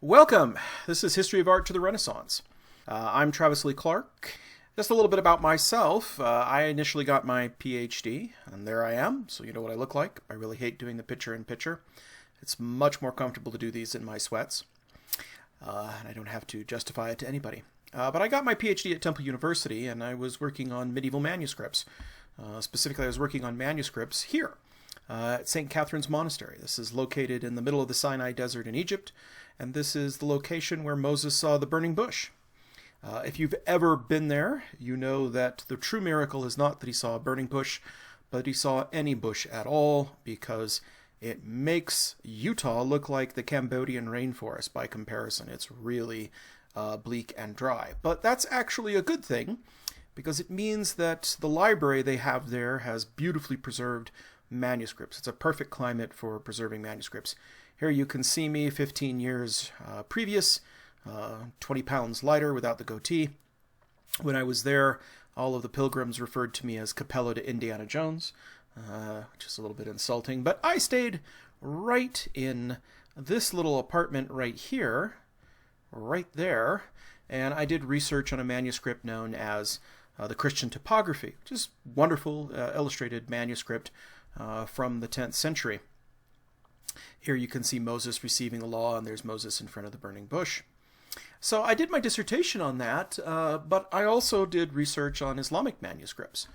Welcome! This is History of Art to the Renaissance. I'm Travis Lee Clark. Just a little bit about myself. I initially got my PhD, and there I am, so you know what I look like. I really hate doing the picture-in-picture. It's much more comfortable to do these in my sweats, and I don't have to justify it to anybody. But I got my PhD at Temple University, and I was working on medieval manuscripts. Specifically, I was working on manuscripts here at St. Catherine's Monastery. This is located in the middle of the Sinai Desert in Egypt, and this is the location where Moses saw the burning bush. If you've ever been there, you know that the true miracle is not that he saw a burning bush, but he saw any bush at all, because it makes Utah look like the Cambodian rainforest by comparison. It's really bleak and dry. But that's actually a good thing, because it means that the library they have there has beautifully preserved manuscripts. It's a perfect climate for preserving manuscripts. Here you can see me 15 years previous, 20 pounds lighter without the goatee. When I was there, all of the pilgrims referred to me as Capello to Indiana Jones, which is a little bit insulting. But I stayed right in this little apartment right here, right there, and I did research on a manuscript known as the Christian Topography, which is wonderful illustrated manuscript from the 10th century. Here you can see Moses receiving the law, and there's Moses in front of the burning bush. So I did my dissertation on that, but I also did research on Islamic manuscripts.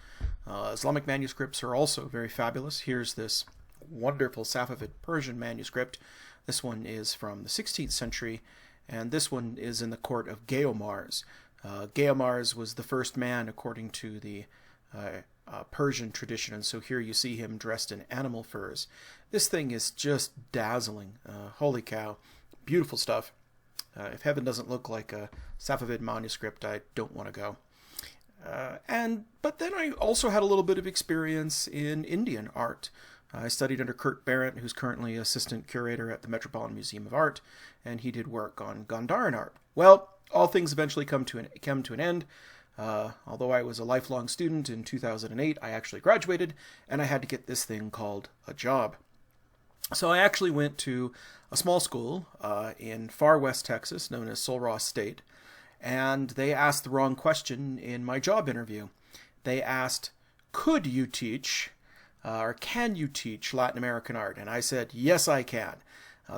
Islamic manuscripts are also very fabulous. Here's this wonderful Safavid Persian manuscript. This one is from the 16th century, and this one is in the court of Geomars. Geomars was the first man according to the Persian tradition, and so here you see him dressed in animal furs. This thing is just dazzling. Holy cow. Beautiful stuff. If heaven doesn't look like a Safavid manuscript, I don't want to go. But then I also had a little bit of experience in Indian art. I studied under Kurt Barrett, who's currently assistant curator at the Metropolitan Museum of Art, and he did work on Gandharan art. Well, all things eventually come to an end. Although I was a lifelong student, in 2008 I actually graduated, and I had to get this thing called a job. So I actually went to a small school in far west Texas known as Sul Ross State, and they asked the wrong question in my job interview. They asked, could you teach or can you teach Latin American art? And I said, yes, I can.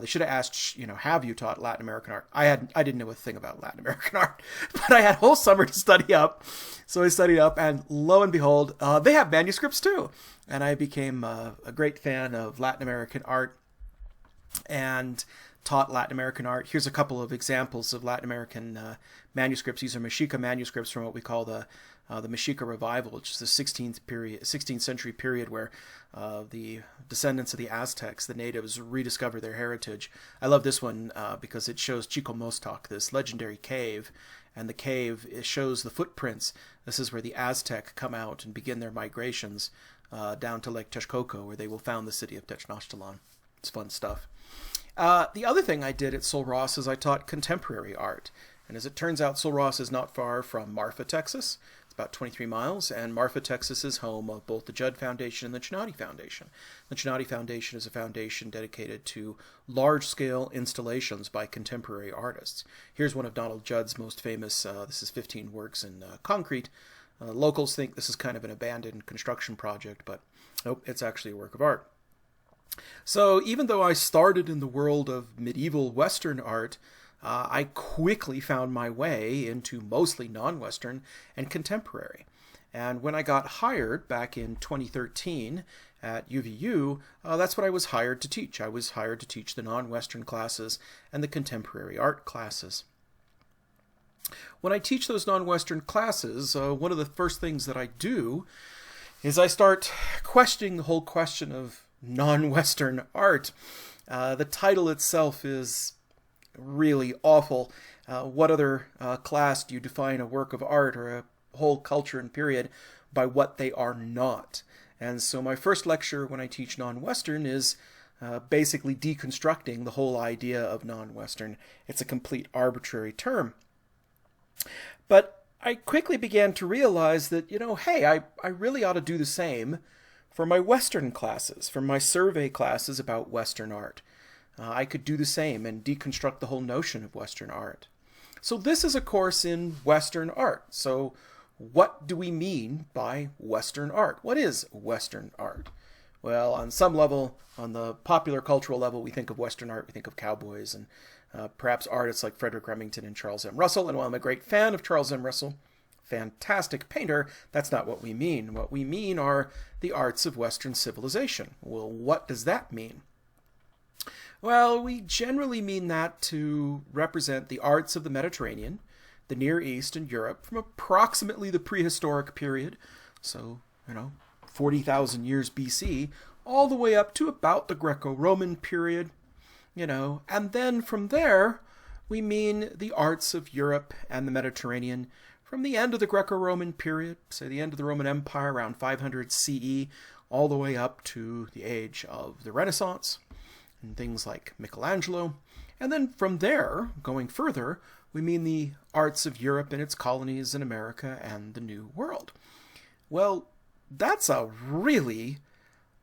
They should have asked, have you taught Latin American art? I didn't know a thing about Latin American art, but I had a whole summer to study up. So I studied up, and lo and behold, they have manuscripts too. And I became a great fan of Latin American art and taught Latin American art. Here's a couple of examples of Latin American manuscripts. These are Mexica manuscripts from what we call the Mexica Revival, which is the 16th century period where the descendants of the Aztecs, the natives, rediscover their heritage. I love this one because it shows Chicomostoc, this legendary cave, and the cave shows the footprints. This is where the Aztec come out and begin their migrations down to Lake Texcoco, where they will found the city of Tenochtitlan. It's fun stuff. The other thing I did at Sul Ross is I taught contemporary art. And as it turns out, Sul Ross is not far from Marfa, Texas. It's about 23 miles, and Marfa, Texas is home of both the Judd Foundation and the Chinati Foundation. The Chinati Foundation is a foundation dedicated to large-scale installations by contemporary artists. Here's one of Donald Judd's most famous, this is 15 works in concrete. Locals think this is kind of an abandoned construction project, but nope, it's actually a work of art. So even though I started in the world of medieval Western art, I quickly found my way into mostly non-Western and contemporary. And when I got hired back in 2013 at UVU, that's what I was hired to teach. I was hired to teach the non-Western classes and the contemporary art classes. When I teach those non-Western classes, one of the first things that I do is I start questioning the whole question of non-Western art. The title itself is really awful. What other class do you define a work of art or a whole culture and period by what they are not? And so my first lecture when I teach non-Western is basically deconstructing the whole idea of non-Western. It's a complete arbitrary term. But I quickly began to realize that, hey, I really ought to do the same for my Western classes, for my survey classes about Western art. I could do the same and deconstruct the whole notion of Western art. So this is a course in Western art. So what do we mean by Western art? What is Western art? Well, on some level, on the popular cultural level, we think of Western art, we think of cowboys and perhaps artists like Frederick Remington and Charles M. Russell. And while I'm a great fan of Charles M. Russell, fantastic painter, that's not what we mean. What we mean are the arts of Western civilization. Well, what does that mean? Well, we generally mean that to represent the arts of the Mediterranean, the Near East, and Europe from approximately the prehistoric period, so, 40,000 years BC, all the way up to about the Greco-Roman period, and then from there, we mean the arts of Europe and the Mediterranean from the end of the Greco-Roman period, say the end of the Roman Empire around 500 CE, all the way up to the age of the Renaissance, and things like Michelangelo. And then from there, going further, we mean the arts of Europe and its colonies in America and the New World. Well, that's a really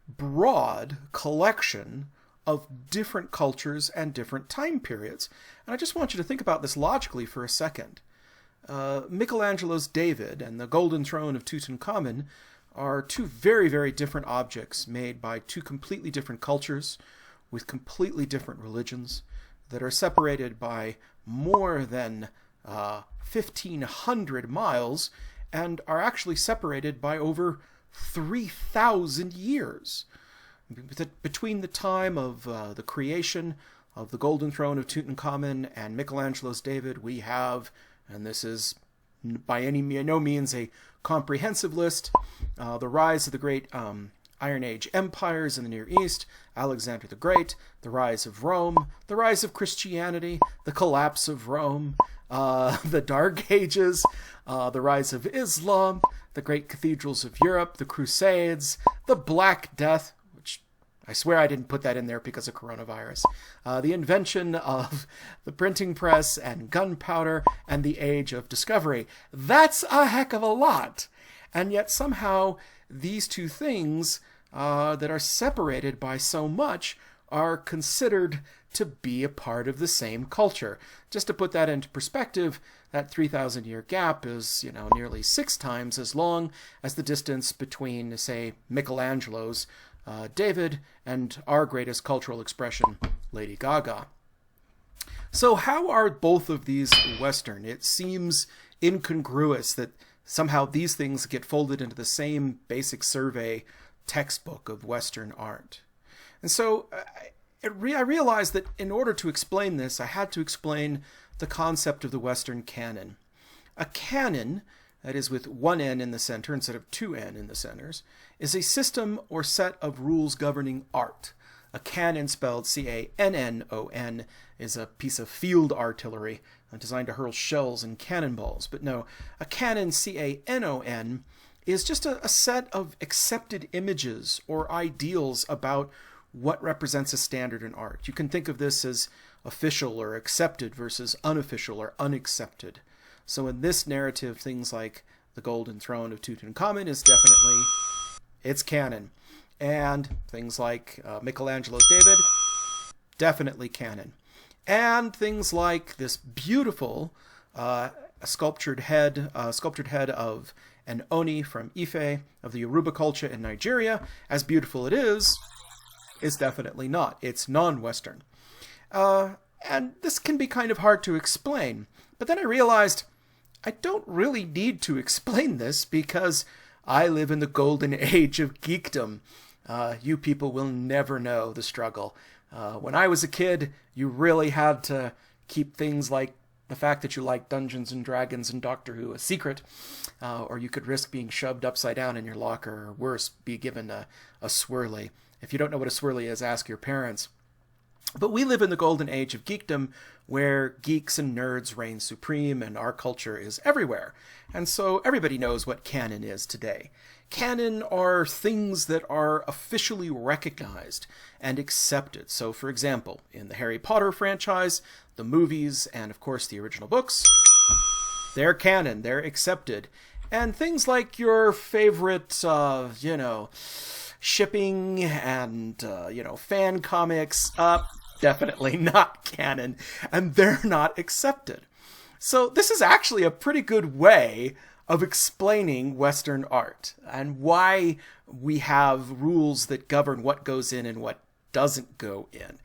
broad collection of different cultures and different time periods. And I just want you to think about this logically for a second. Michelangelo's David and the Golden Throne of Tutankhamun are two very, very different objects made by two completely different cultures with completely different religions that are separated by more than 1,500 miles and are actually separated by over 3,000 years. Between the time of the creation of the Golden Throne of Tutankhamun and Michelangelo's David, we have, and this is by no means a comprehensive list, the rise of the great Iron Age empires in the Near East, Alexander the Great, the rise of Rome, the rise of Christianity, the collapse of Rome, the Dark Ages, the rise of Islam, the great cathedrals of Europe, the Crusades, the Black Death, which I swear I didn't put that in there because of coronavirus, the invention of the printing press and gunpowder, and the Age of Discovery. That's a heck of a lot. And yet somehow these two things that are separated by so much are considered to be a part of the same culture. Just to put that into perspective, that 3,000-year gap is, nearly 6 times as long as the distance between, say, Michelangelo's David and our greatest cultural expression, Lady Gaga. So how are both of these Western? It seems incongruous that somehow these things get folded into the same basic survey textbook of Western art. And so I realized that in order to explain this, I had to explain the concept of the Western canon. A canon, that is with one N in the center instead of two N in the centers, is a system or set of rules governing art. A cannon, spelled C-A-N-N-O-N, is a piece of field artillery designed to hurl shells and cannonballs. But no, a canon, C-A-N-O-N, is just a set of accepted images or ideals about what represents a standard in art. You can think of this as official or accepted versus unofficial or unaccepted. So in this narrative, things like the Golden Throne of Tutankhamun is definitely, it's canon. And things like Michelangelo's David, definitely canon. And things like this beautiful sculptured head of an Oni from Ife of the Yoruba culture in Nigeria, as beautiful it is definitely not. It's non-Western. And this can be kind of hard to explain. But then I realized I don't really need to explain this because I live in the golden age of geekdom. You people will never know the struggle. When I was a kid, you really had to keep things like the fact that you like Dungeons and Dragons and Doctor Who a secret, or you could risk being shoved upside down in your locker, or worse, be given a swirly. If you don't know what a swirly is, ask your parents. But we live in the golden age of geekdom, where geeks and nerds reign supreme and our culture is everywhere. And so everybody knows what canon is today. Canon are things that are officially recognized and accepted. So, for example, in the Harry Potter franchise, the movies, and of course the original books, they're canon, they're accepted. And things like your favorite, shipping and, fan comics, definitely not canon, and they're not accepted. So this is actually a pretty good way of explaining Western art and why we have rules that govern what goes in and what doesn't go in.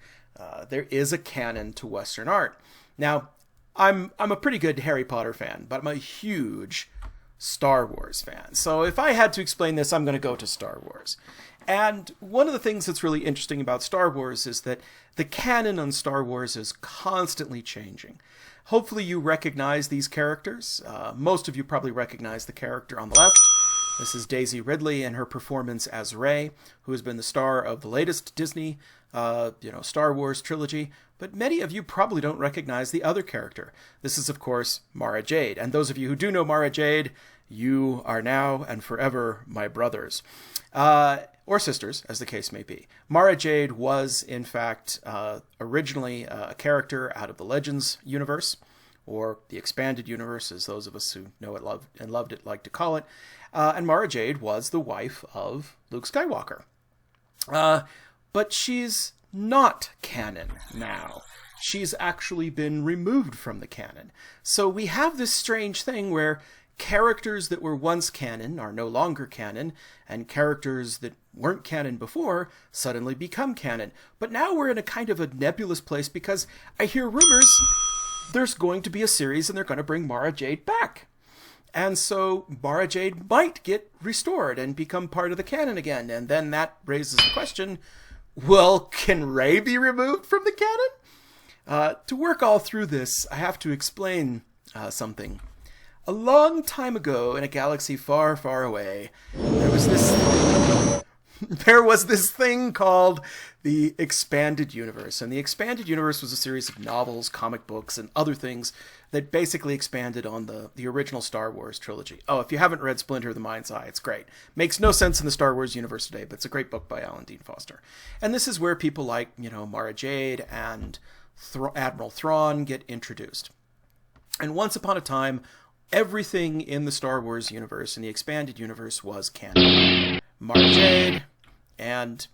There is a canon to Western art. Now, I'm a pretty good Harry Potter fan, but I'm a huge Star Wars fan. So if I had to explain this, I'm going to go to Star Wars. And one of the things that's really interesting about Star Wars is that the canon on Star Wars is constantly changing. Hopefully you recognize these characters. Most of you probably recognize the character on the left. This is Daisy Ridley and her performance as Rey, who has been the star of the latest Disney, Star Wars trilogy. But many of you probably don't recognize the other character. This is, of course, Mara Jade. And those of you who do know Mara Jade, you are now and forever my brothers. Or sisters, as the case may be. Mara Jade was, in fact, originally a character out of the Legends universe, or the expanded universe, as those of us who know it and loved it like to call it. And Mara Jade was the wife of Luke Skywalker. But she's not canon now. She's actually been removed from the canon. So we have this strange thing where characters that were once canon are no longer canon, and characters that weren't canon before suddenly become canon. But now we're in a kind of a nebulous place because I hear rumors there's going to be a series and they're going to bring Mara Jade back. And so Mara Jade might get restored and become part of the canon again. And then that raises the question, well, can Rey be removed from the canon? To work all through this, I have to explain something. A long time ago, in a galaxy far, far away, there was this thing called the Expanded Universe. And the Expanded Universe was a series of novels, comic books, and other things that basically expanded on the original Star Wars trilogy. Oh, if you haven't read Splinter of the Mind's Eye, it's great. Makes no sense in the Star Wars universe today, but it's a great book by Alan Dean Foster. And this is where people like, Mara Jade and Admiral Thrawn get introduced. And once upon a time, everything in the Star Wars universe, in the Expanded Universe, was canon. Mara Jade and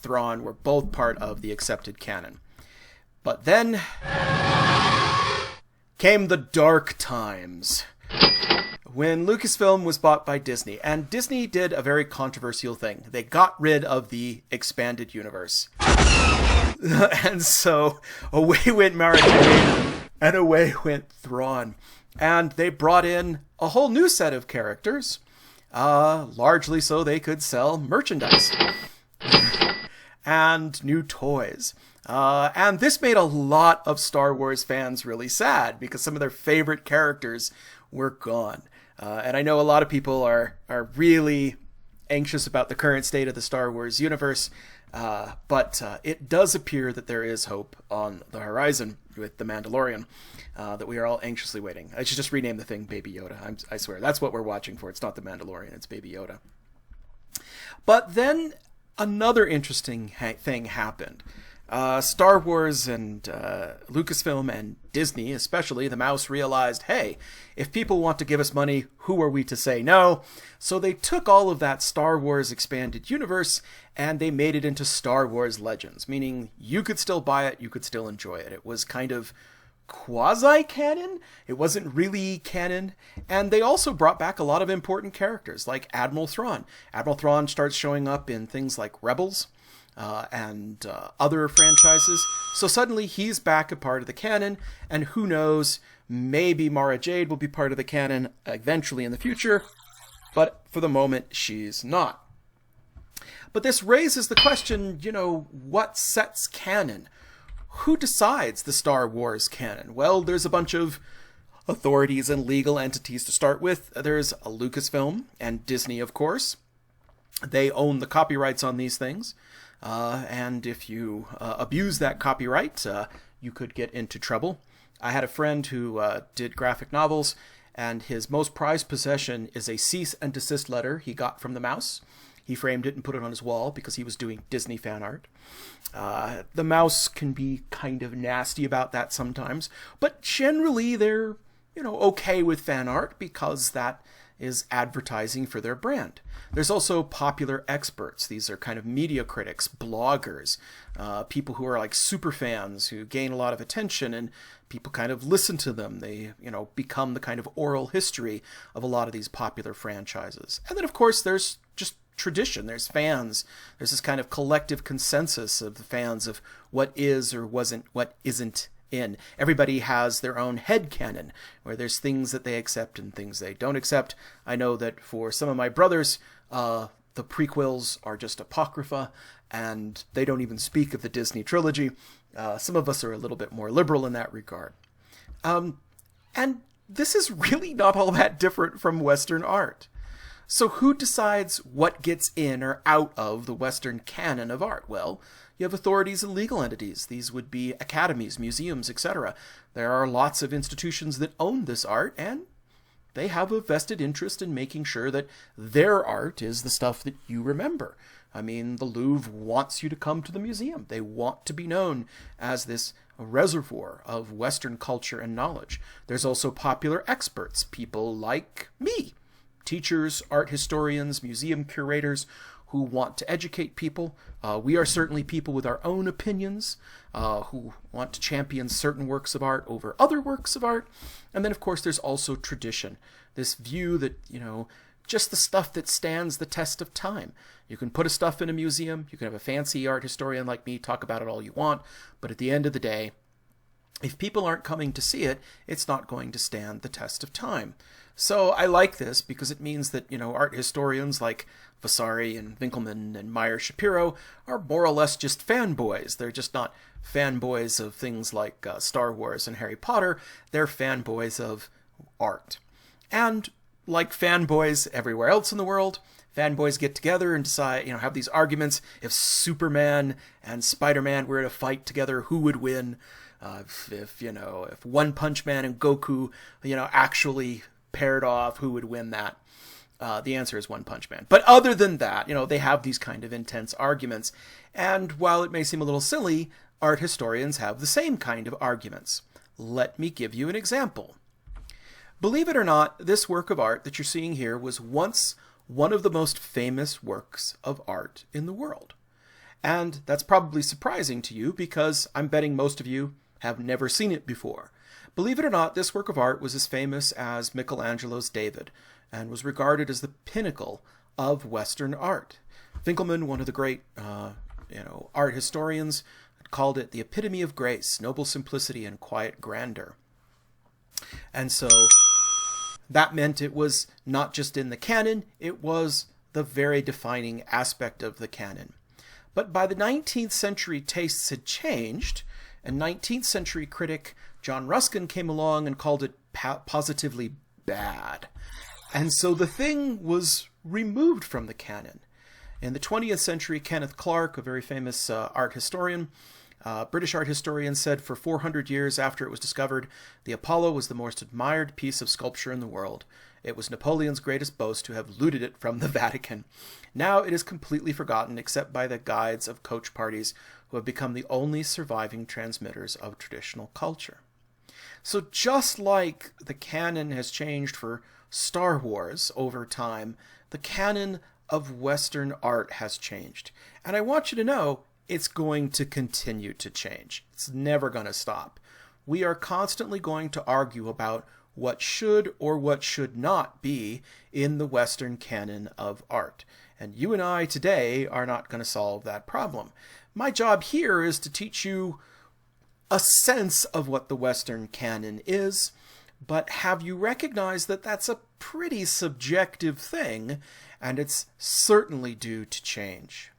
Thrawn were both part of the accepted canon. But then came the dark times, when Lucasfilm was bought by Disney. And Disney did a very controversial thing. They got rid of the Expanded Universe. And so away went Mara Jade, and away went Thrawn. And they brought in a whole new set of characters, largely so they could sell merchandise and new toys. And this made a lot of Star Wars fans really sad because some of their favorite characters were gone. And I know a lot of people are really anxious about the current state of the Star Wars universe, but it does appear that there is hope on the horizon with The Mandalorian. That we are all anxiously waiting. I should just rename the thing Baby Yoda. I swear, that's what we're watching for. It's not The Mandalorian, it's Baby Yoda. But then another interesting thing happened. Star Wars and Lucasfilm and Disney, especially, the mouse realized, hey, if people want to give us money, who are we to say no? So they took all of that Star Wars expanded universe and they made it into Star Wars Legends, meaning you could still buy it, you could still enjoy it. It was kind of quasi-canon. It wasn't really canon. And they also brought back a lot of important characters, like Admiral Thrawn. Admiral Thrawn starts showing up in things like Rebels and other franchises. So suddenly he's back a part of the canon, and who knows, maybe Mara Jade will be part of the canon eventually in the future, but for the moment, she's not. But this raises the question, what sets canon? Who decides the Star Wars canon? Well, there's a bunch of authorities and legal entities to start with. There's a Lucasfilm and Disney, of course. They own the copyrights on these things. And if you abuse that copyright, you could get into trouble. I had a friend who did graphic novels, and his most prized possession is a cease and desist letter he got from the mouse. He framed it and put it on his wall because he was doing Disney fan art. The mouse can be kind of nasty about that sometimes, but generally they're, okay with fan art because that is advertising for their brand. There's also popular experts. These are kind of media critics, bloggers, people who are like super fans who gain a lot of attention and people kind of listen to them. They, become the kind of oral history of a lot of these popular franchises. And then, of course, there's just tradition. There's fans. There's this kind of collective consensus of the fans of what is or what isn't in. Everybody has their own head canon, where there's things that they accept and things they don't accept. I know that for some of my brothers, the prequels are just apocrypha, and they don't even speak of the Disney trilogy. Some of us are a little bit more liberal in that regard. And this is really not all that different from Western art. So who decides what gets in or out of the Western canon of art? Well, you have authorities and legal entities. These would be academies, museums, etc. There are lots of institutions that own this art, and they have a vested interest in making sure that their art is the stuff that you remember. I mean, the Louvre wants you to come to the museum. They want to be known as this reservoir of Western culture and knowledge. There's also popular experts, people like me. Teachers, art historians, museum curators who want to educate people. We are certainly people with our own opinions who want to champion certain works of art over other works of art. And then, of course, there's also tradition. This view that, just the stuff that stands the test of time. You can put a stuff in a museum. You can have a fancy art historian like me talk about it all you want. But at the end of the day, if people aren't coming to see it, it's not going to stand the test of time. So I like this because it means that, art historians like Vasari and Winckelmann and Meyer Shapiro are more or less just fanboys. They're just not fanboys of things like Star Wars and Harry Potter. They're fanboys of art. And like fanboys everywhere else in the world, fanboys get together and decide, have these arguments. If Superman and Spider-Man were to fight together, who would win? If One Punch Man and Goku, actually paired off, who would win that? The answer is One Punch Man. But other than that, they have these kind of intense arguments. And while it may seem a little silly, art historians have the same kind of arguments. Let me give you an example. Believe it or not, this work of art that you're seeing here was once one of the most famous works of art in the world. And that's probably surprising to you because I'm betting most of you have never seen it before. Believe it or not, this work of art was as famous as Michelangelo's David and was regarded as the pinnacle of Western art. Winckelmann, one of the great art historians, called it the epitome of grace, noble simplicity, and quiet grandeur. And so that meant it was not just in the canon, it was the very defining aspect of the canon. But by the 19th century, tastes had changed, and 19th century critic John Ruskin came along and called it positively bad. And so the thing was removed from the canon. In the 20th century, Kenneth Clark, a very famous art historian, British art historian, said for 400 years after it was discovered, the Apollo was the most admired piece of sculpture in the world. It was Napoleon's greatest boast to have looted it from the Vatican. Now it is completely forgotten except by the guides of coach parties who have become the only surviving transmitters of traditional culture. So just like the canon has changed for Star Wars over time, the canon of Western art has changed. And I want you to know it's going to continue to change. It's never going to stop. We are constantly going to argue about what should or what should not be in the Western canon of art. And you and I today are not going to solve that problem. My job here is to teach you a sense of what the Western canon is, but have you recognize that that's a pretty subjective thing, and it's certainly due to change.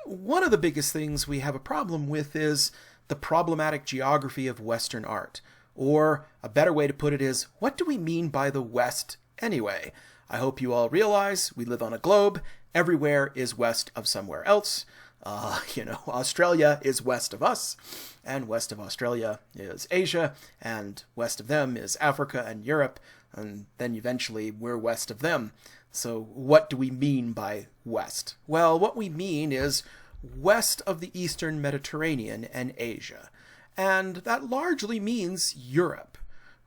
One of the biggest things we have a problem with is the problematic geography of Western art. Or a better way to put it is, what do we mean by the West anyway? I hope you all realize we live on a globe. Everywhere is west of somewhere else. Australia is west of us, and west of Australia is Asia, and west of them is Africa and Europe, and then eventually we're west of them. So what do we mean by west? Well, what we mean is west of the Eastern Mediterranean and Asia. And that largely means Europe.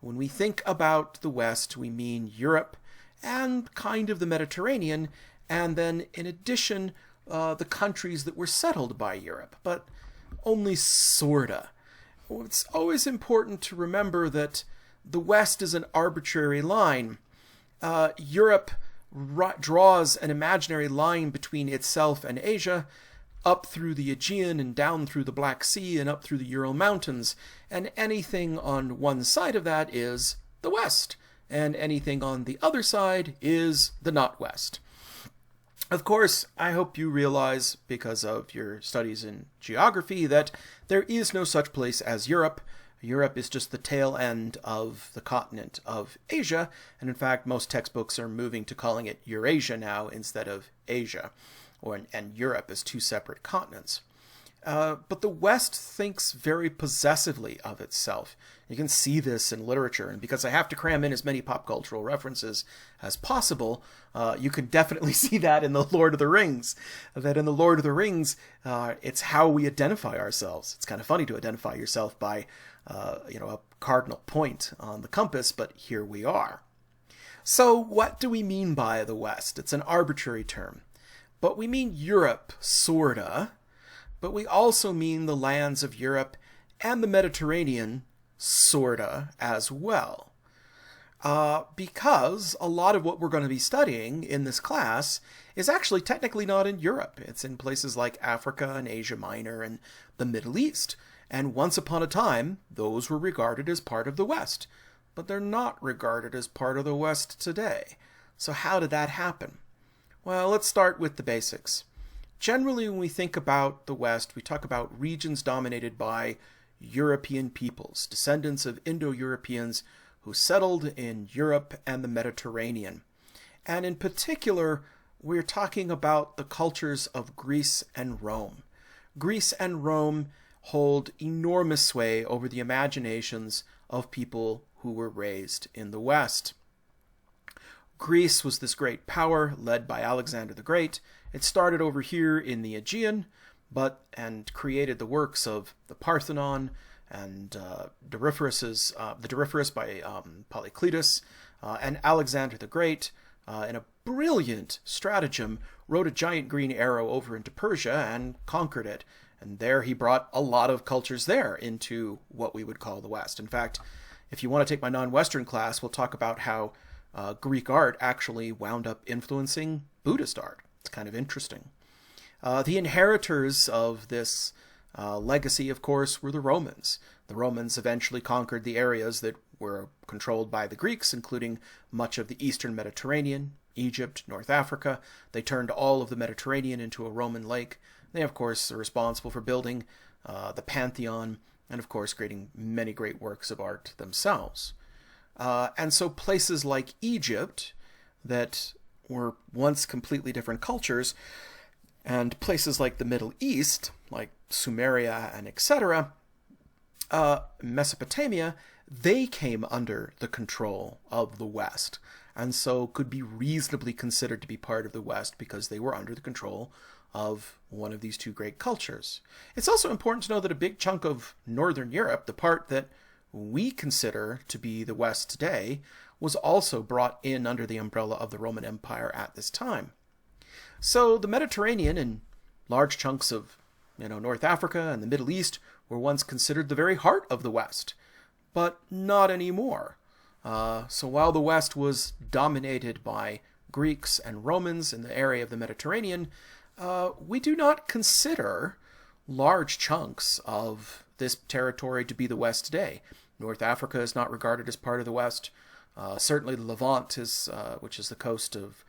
When we think about the West, we mean Europe and kind of the Mediterranean, and then in addition, the countries that were settled by Europe, but only sorta. It's always important to remember that the West is an arbitrary line. Europe draws an imaginary line between itself and Asia, up through the Aegean and down through the Black Sea and up through the Ural Mountains, and anything on one side of that is the West, and anything on the other side is the not West. Of course, I hope you realize, because of your studies in geography, that there is no such place as Europe. Europe is just the tail end of the continent of Asia, and in fact, most textbooks are moving to calling it Eurasia now instead of Asia, and Europe as two separate continents. But the West thinks very possessively of itself. You can see this in literature, and because I have to cram in as many pop cultural references as possible, you can definitely see that in the Lord of the Rings. That in the Lord of the Rings, it's how we identify ourselves. It's kind of funny to identify yourself by, a cardinal point on the compass, but here we are. So what do we mean by the West? It's an arbitrary term. But we mean Europe, sorta. But we also mean the lands of Europe and the Mediterranean, sorta, as well. Because a lot of what we're going to be studying in this class is actually technically not in Europe. It's in places like Africa and Asia Minor and the Middle East. And once upon a time, those were regarded as part of the West. But they're not regarded as part of the West today. So how did that happen? Well, let's start with the basics. Generally, when we think about the West, we talk about regions dominated by European peoples, descendants of Indo-Europeans who settled in Europe and the Mediterranean. And in particular, we're talking about the cultures of Greece and Rome. Greece and Rome hold enormous sway over the imaginations of people who were raised in the West. Greece was this great power led by Alexander the Great. It started over here in the Aegean, and created the works of the Parthenon and the Doryphorus by Polycletus, and Alexander the Great, in a brilliant stratagem, rode a giant green arrow over into Persia and conquered it. And there he brought a lot of cultures there into what we would call the West. In fact, if you want to take my non-Western class, we'll talk about how Greek art actually wound up influencing Buddhist art. It's kind of interesting. The inheritors of this legacy, of course, were the Romans. The Romans eventually conquered the areas that were controlled by the Greeks, including much of the eastern Mediterranean, Egypt, North Africa. They turned all of the Mediterranean into a Roman lake. They, of course, are responsible for building the Pantheon and, of course, creating many great works of art themselves. And so places like Egypt, that were once completely different cultures, and places like the Middle East, like Sumeria and etc., Mesopotamia, they came under the control of the West, and so could be reasonably considered to be part of the West because they were under the control of one of these two great cultures. It's also important to know that a big chunk of Northern Europe, the part that we consider to be the West today, was also brought in under the umbrella of the Roman Empire at this time. So the Mediterranean and large chunks of North Africa and the Middle East were once considered the very heart of the West, but not anymore. So while the West was dominated by Greeks and Romans in the area of the Mediterranean, we do not consider large chunks of this territory to be the West today. North Africa is not regarded as part of the West. Certainly the Levant, which is the coast of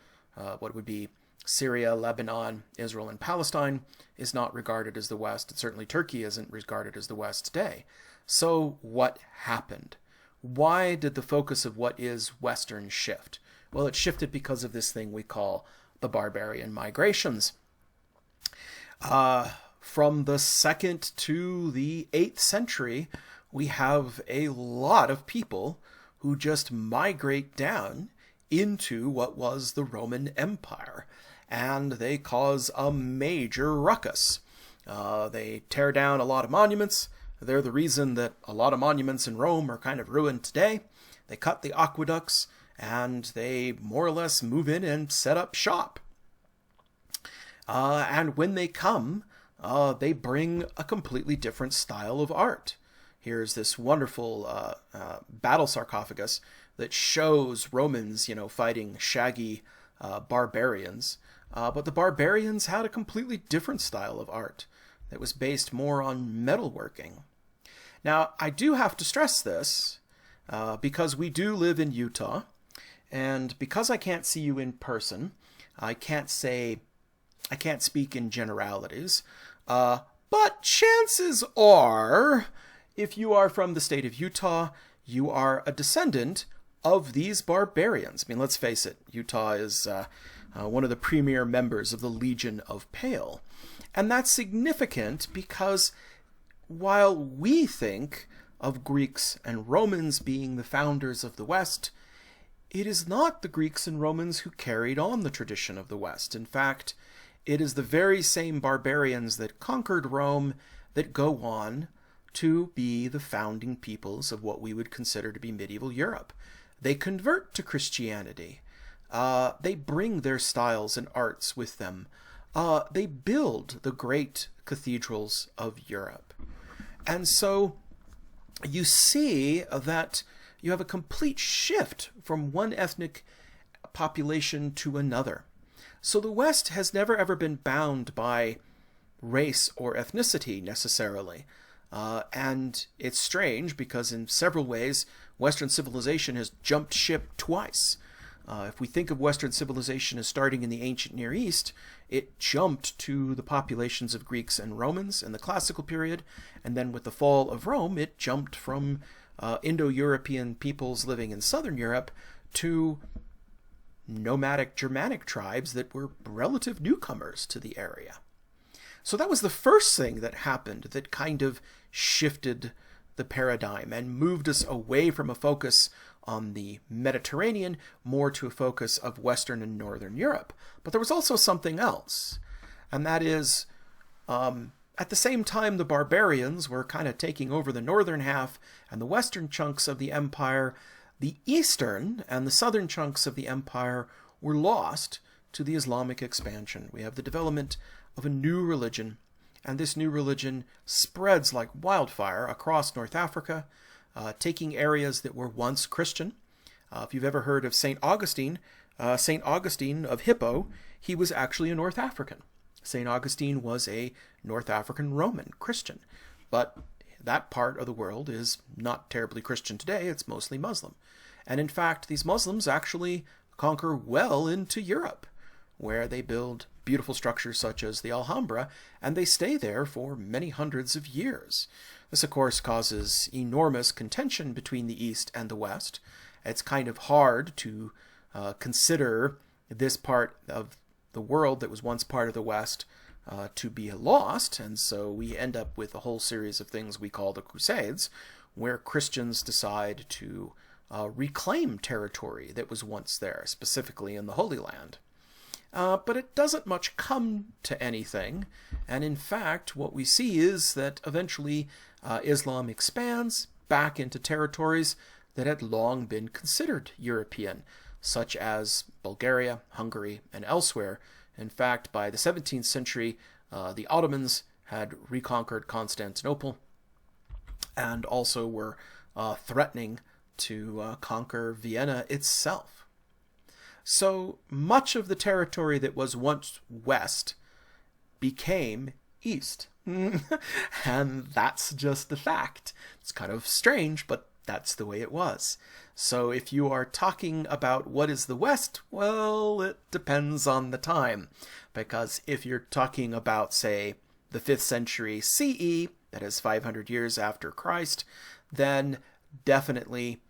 what would be Syria, Lebanon, Israel, and Palestine, is not regarded as the West. And certainly Turkey isn't regarded as the West today. So what happened? Why did the focus of what is Western shift? Well, it shifted because of this thing we call the Barbarian migrations. From the 2nd to the 8th century, we have a lot of people who just migrate down into what was the Roman Empire, and they cause a major ruckus. They tear down a lot of monuments. They're the reason that a lot of monuments in Rome are kind of ruined today. They cut the aqueducts, and they more or less move in and set up shop. And when they come, they bring a completely different style of art. Here's this wonderful battle sarcophagus that shows Romans, fighting shaggy barbarians. But the barbarians had a completely different style of art that was based more on metalworking. Now, I do have to stress this because we do live in Utah, and because I can't see you in person, I can't speak in generalities, but chances are, if you are from the state of Utah, you are a descendant of these barbarians. I mean, let's face it, Utah is one of the premier members of the Legion of Pale. And that's significant because while we think of Greeks and Romans being the founders of the West, it is not the Greeks and Romans who carried on the tradition of the West. In fact, it is the very same barbarians that conquered Rome that go on to be the founding peoples of what we would consider to be medieval Europe. They convert to Christianity. They bring their styles and arts with them. They build the great cathedrals of Europe. And so you see that you have a complete shift from one ethnic population to another. So the West has never ever been bound by race or ethnicity necessarily. And it's strange because in several ways, Western civilization has jumped ship twice. If we think of Western civilization as starting in the ancient Near East, it jumped to the populations of Greeks and Romans in the classical period, and then with the fall of Rome, it jumped from Indo-European peoples living in southern Europe to nomadic Germanic tribes that were relative newcomers to the area. So that was the first thing that happened that kind of shifted the paradigm and moved us away from a focus on the Mediterranean more to a focus of Western and Northern Europe. But there was also something else, and that is at the same time the barbarians were kind of taking over the northern half and the western chunks of the empire, the eastern and the southern chunks of the empire were lost to the Islamic expansion. We have the development of a new religion, and this new religion spreads like wildfire across North Africa, taking areas that were once Christian. If you've ever heard of St. Augustine of Hippo, he was actually a North African. St. Augustine was a North African Roman Christian, but that part of the world is not terribly Christian today. It's mostly Muslim. And in fact, these Muslims actually conquer well into Europe, where they build beautiful structures such as the Alhambra, and they stay there for many hundreds of years. This, of course, causes enormous contention between the East and the West. It's kind of hard to consider this part of the world that was once part of the West to be lost, and so we end up with a whole series of things we call the Crusades, where Christians decide to reclaim territory that was once there, specifically in the Holy Land. But it doesn't much come to anything, and in fact what we see is that eventually Islam expands back into territories that had long been considered European, such as Bulgaria, Hungary, and elsewhere. In fact, by the 17th century, the Ottomans had reconquered Constantinople and also were threatening to conquer Vienna itself. So much of the territory that was once west became east. And that's just the fact. It's kind of strange, but that's the way it was. So if you are talking about what is the West, well, it depends on the time. Because if you're talking about, say, the 5th century CE, that is 500 years after Christ, then definitely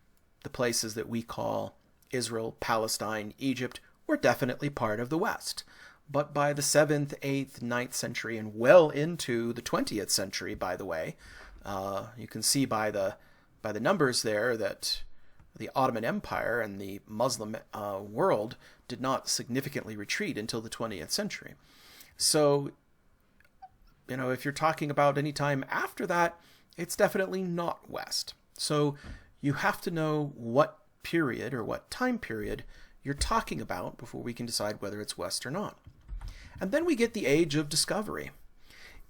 the places that we call Israel, Palestine, Egypt were definitely part of the West. But by the 7th, 8th, 9th century, and well into the 20th century, by the way, you can see by the numbers there that the Ottoman Empire and the Muslim world did not significantly retreat until the 20th century. So, if you're talking about any time after that, it's definitely not West. So you have to know what period or what time period you're talking about before we can decide whether it's West or not. And then we get the age of discovery.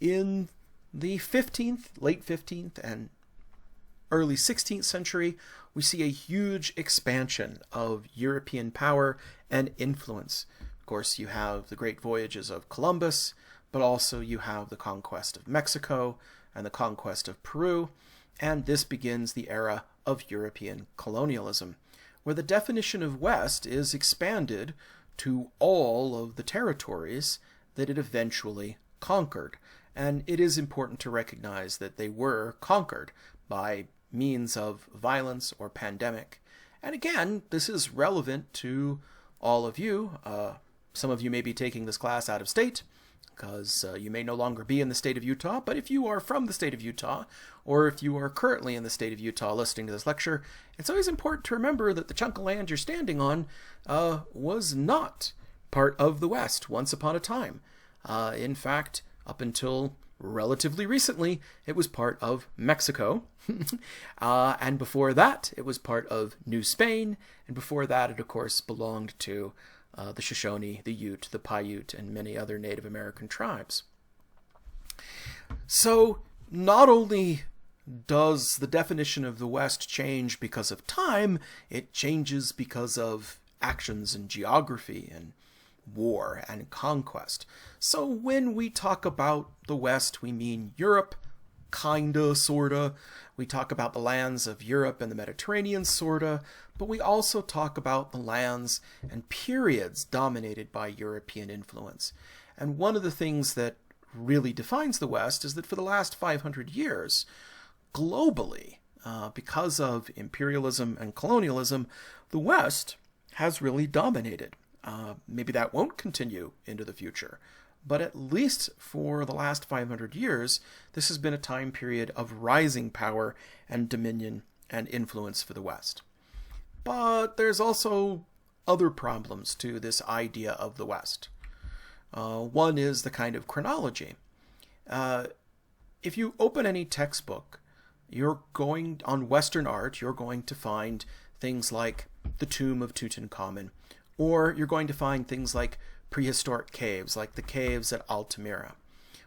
In the 15th, late 15th, and early 16th century, we see a huge expansion of European power and influence. Of course, you have the great voyages of Columbus, but also you have the conquest of Mexico and the conquest of Peru, and this begins the era of European colonialism, where the definition of West is expanded to all of the territories that it eventually conquered. And it is important to recognize that they were conquered by means of violence or pandemic. And again, this is relevant to all of you. Some of you may be taking this class out of state, because you may no longer be in the state of Utah, but if you are from the state of Utah, or if you are currently in the state of Utah listening to this lecture, it's always important to remember that the chunk of land you're standing on was not part of the West once upon a time. In fact, up until relatively recently, it was part of Mexico, and before that, it was part of New Spain, and before that, it of course belonged to the Shoshone, the Ute, the Paiute, and many other Native American tribes. So not only does the definition of the West change because of time, it changes because of actions and geography and war and conquest. So when we talk about the West, we mean Europe, kinda, sorta. We talk about the lands of Europe and the Mediterranean, sorta. But we also talk about the lands and periods dominated by European influence. And one of the things that really defines the West is that for the last 500 years, globally, because of imperialism and colonialism, the West has really dominated. Maybe that won't continue into the future, but at least for the last 500 years, this has been a time period of rising power and dominion and influence for the West. But there's also other problems to this idea of the West. One is the kind of chronology. If you open any textbook, on Western art, you're going to find things like the tomb of Tutankhamun, or you're going to find things like prehistoric caves, like the caves at Altamira.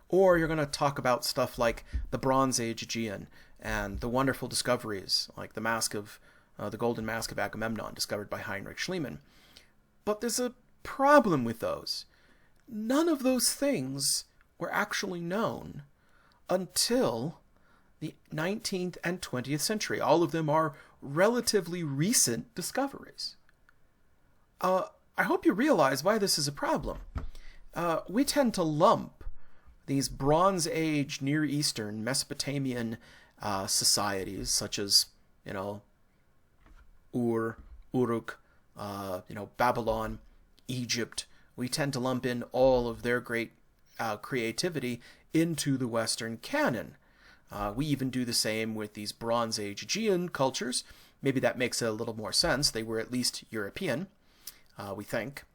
Or you're going to talk about stuff like the Bronze Age Aegean and the wonderful discoveries, like the Golden Mask of Agamemnon, discovered by Heinrich Schliemann. But there's a problem with those. None of those things were actually known until the 19th and 20th century. All of them are relatively recent discoveries. I hope you realize why this is a problem. We tend to lump these Bronze Age, Near Eastern, Mesopotamian societies, such as, Uruk, Babylon, Egypt. We tend to lump in all of their great creativity into the Western canon. We even do the same with these Bronze Age Aegean cultures. Maybe that makes a little more sense. They were at least European, we think.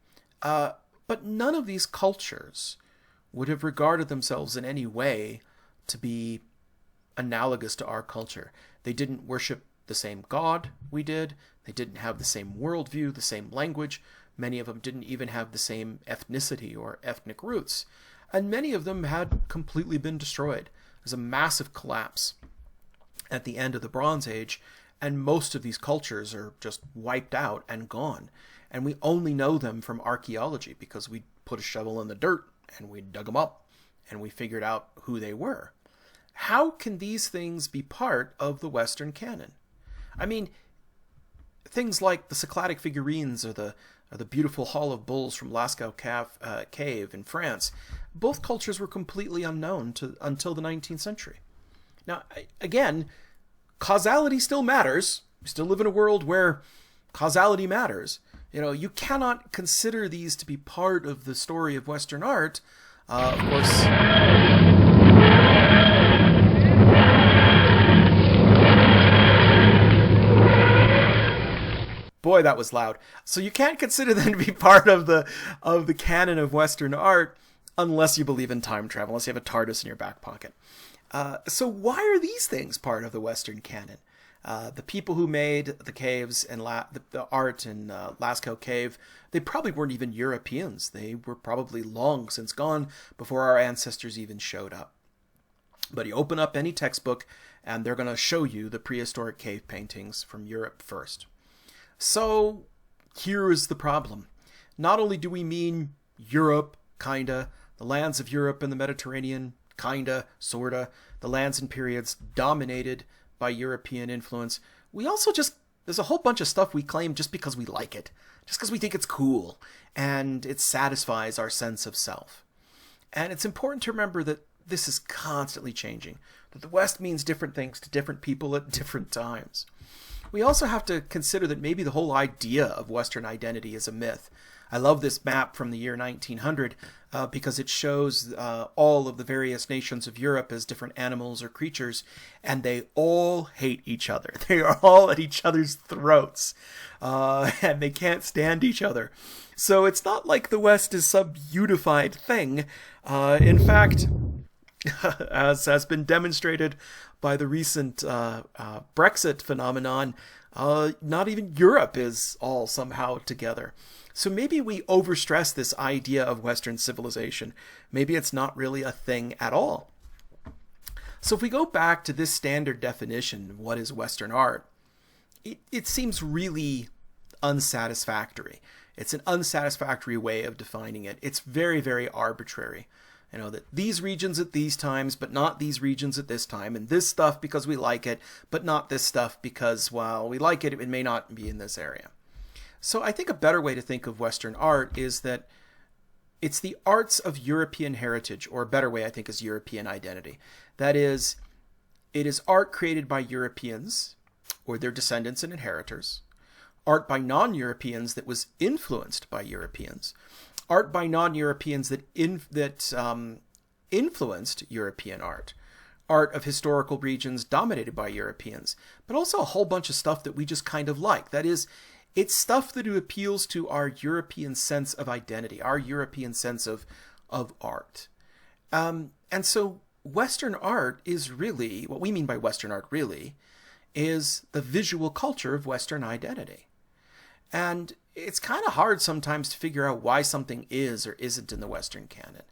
But none of these cultures would have regarded themselves in any way to be analogous to our culture. They didn't worship the same God we did. They didn't have the same worldview, the same language. Many of them didn't even have the same ethnicity or ethnic roots. And many of them had completely been destroyed. There's a massive collapse at the end of the Bronze Age, and most of these cultures are just wiped out and gone. And we only know them from archaeology because we put a shovel in the dirt and we dug them up and we figured out who they were. How can these things be part of the Western canon? I mean, things like the Cycladic figurines or the beautiful Hall of Bulls from Lascaux Cave in France, both cultures were completely unknown until the 19th century. Now, again, causality still matters. We still live in a world where causality matters. You cannot consider these to be part of the story of Western art. Of course... Boy, that was loud. So you can't consider them to be part of the canon of Western art unless you believe in time travel, unless you have a TARDIS in your back pocket. So why are these things part of the Western canon? The people who made the caves and the art in Lascaux Cave, they probably weren't even Europeans. They were probably long since gone before our ancestors even showed up. But you open up any textbook and they're going to show you the prehistoric cave paintings from Europe first. So here is the problem. Not only do we mean Europe, kinda, the lands of Europe and the Mediterranean, kinda, sorta, the lands and periods dominated by European influence, we also there's a whole bunch of stuff we claim just because we like it, just because we think it's cool, and it satisfies our sense of self. And it's important to remember that this is constantly changing, that the West means different things to different people at different times. We also have to consider that maybe the whole idea of Western identity is a myth. I love this map from the year 1900 because it shows all of the various nations of Europe as different animals or creatures, and they all hate each other. They are all at each other's throats, and they can't stand each other. So it's not like the West is some unified thing. In fact, as has been demonstrated by the recent Brexit phenomenon, not even Europe is all somehow together. So maybe we overstress this idea of Western civilization. Maybe it's not really a thing at all. So if we go back to this standard definition of what is Western art, it seems really unsatisfactory. It's an unsatisfactory way of defining it. It's very, very arbitrary. You know, that these regions at these times, but not these regions at this time, and this stuff because we like it, but not this stuff because, well, we like it, it may not be in this area. So I think a better way to think of Western art is that it's the arts of European heritage, or a better way I think is European identity. That is, it is art created by Europeans, or their descendants and inheritors, art by non-Europeans that was influenced by Europeans, art by non-Europeans that influenced European art, art of historical regions dominated by Europeans, but also a whole bunch of stuff that we just kind of like. That is, it's stuff that appeals to our European sense of identity, our European sense of art. And so Western art is really, what we mean by Western art really, is the visual culture of Western identity. And it's kind of hard sometimes to figure out why something is or isn't in the Western canon.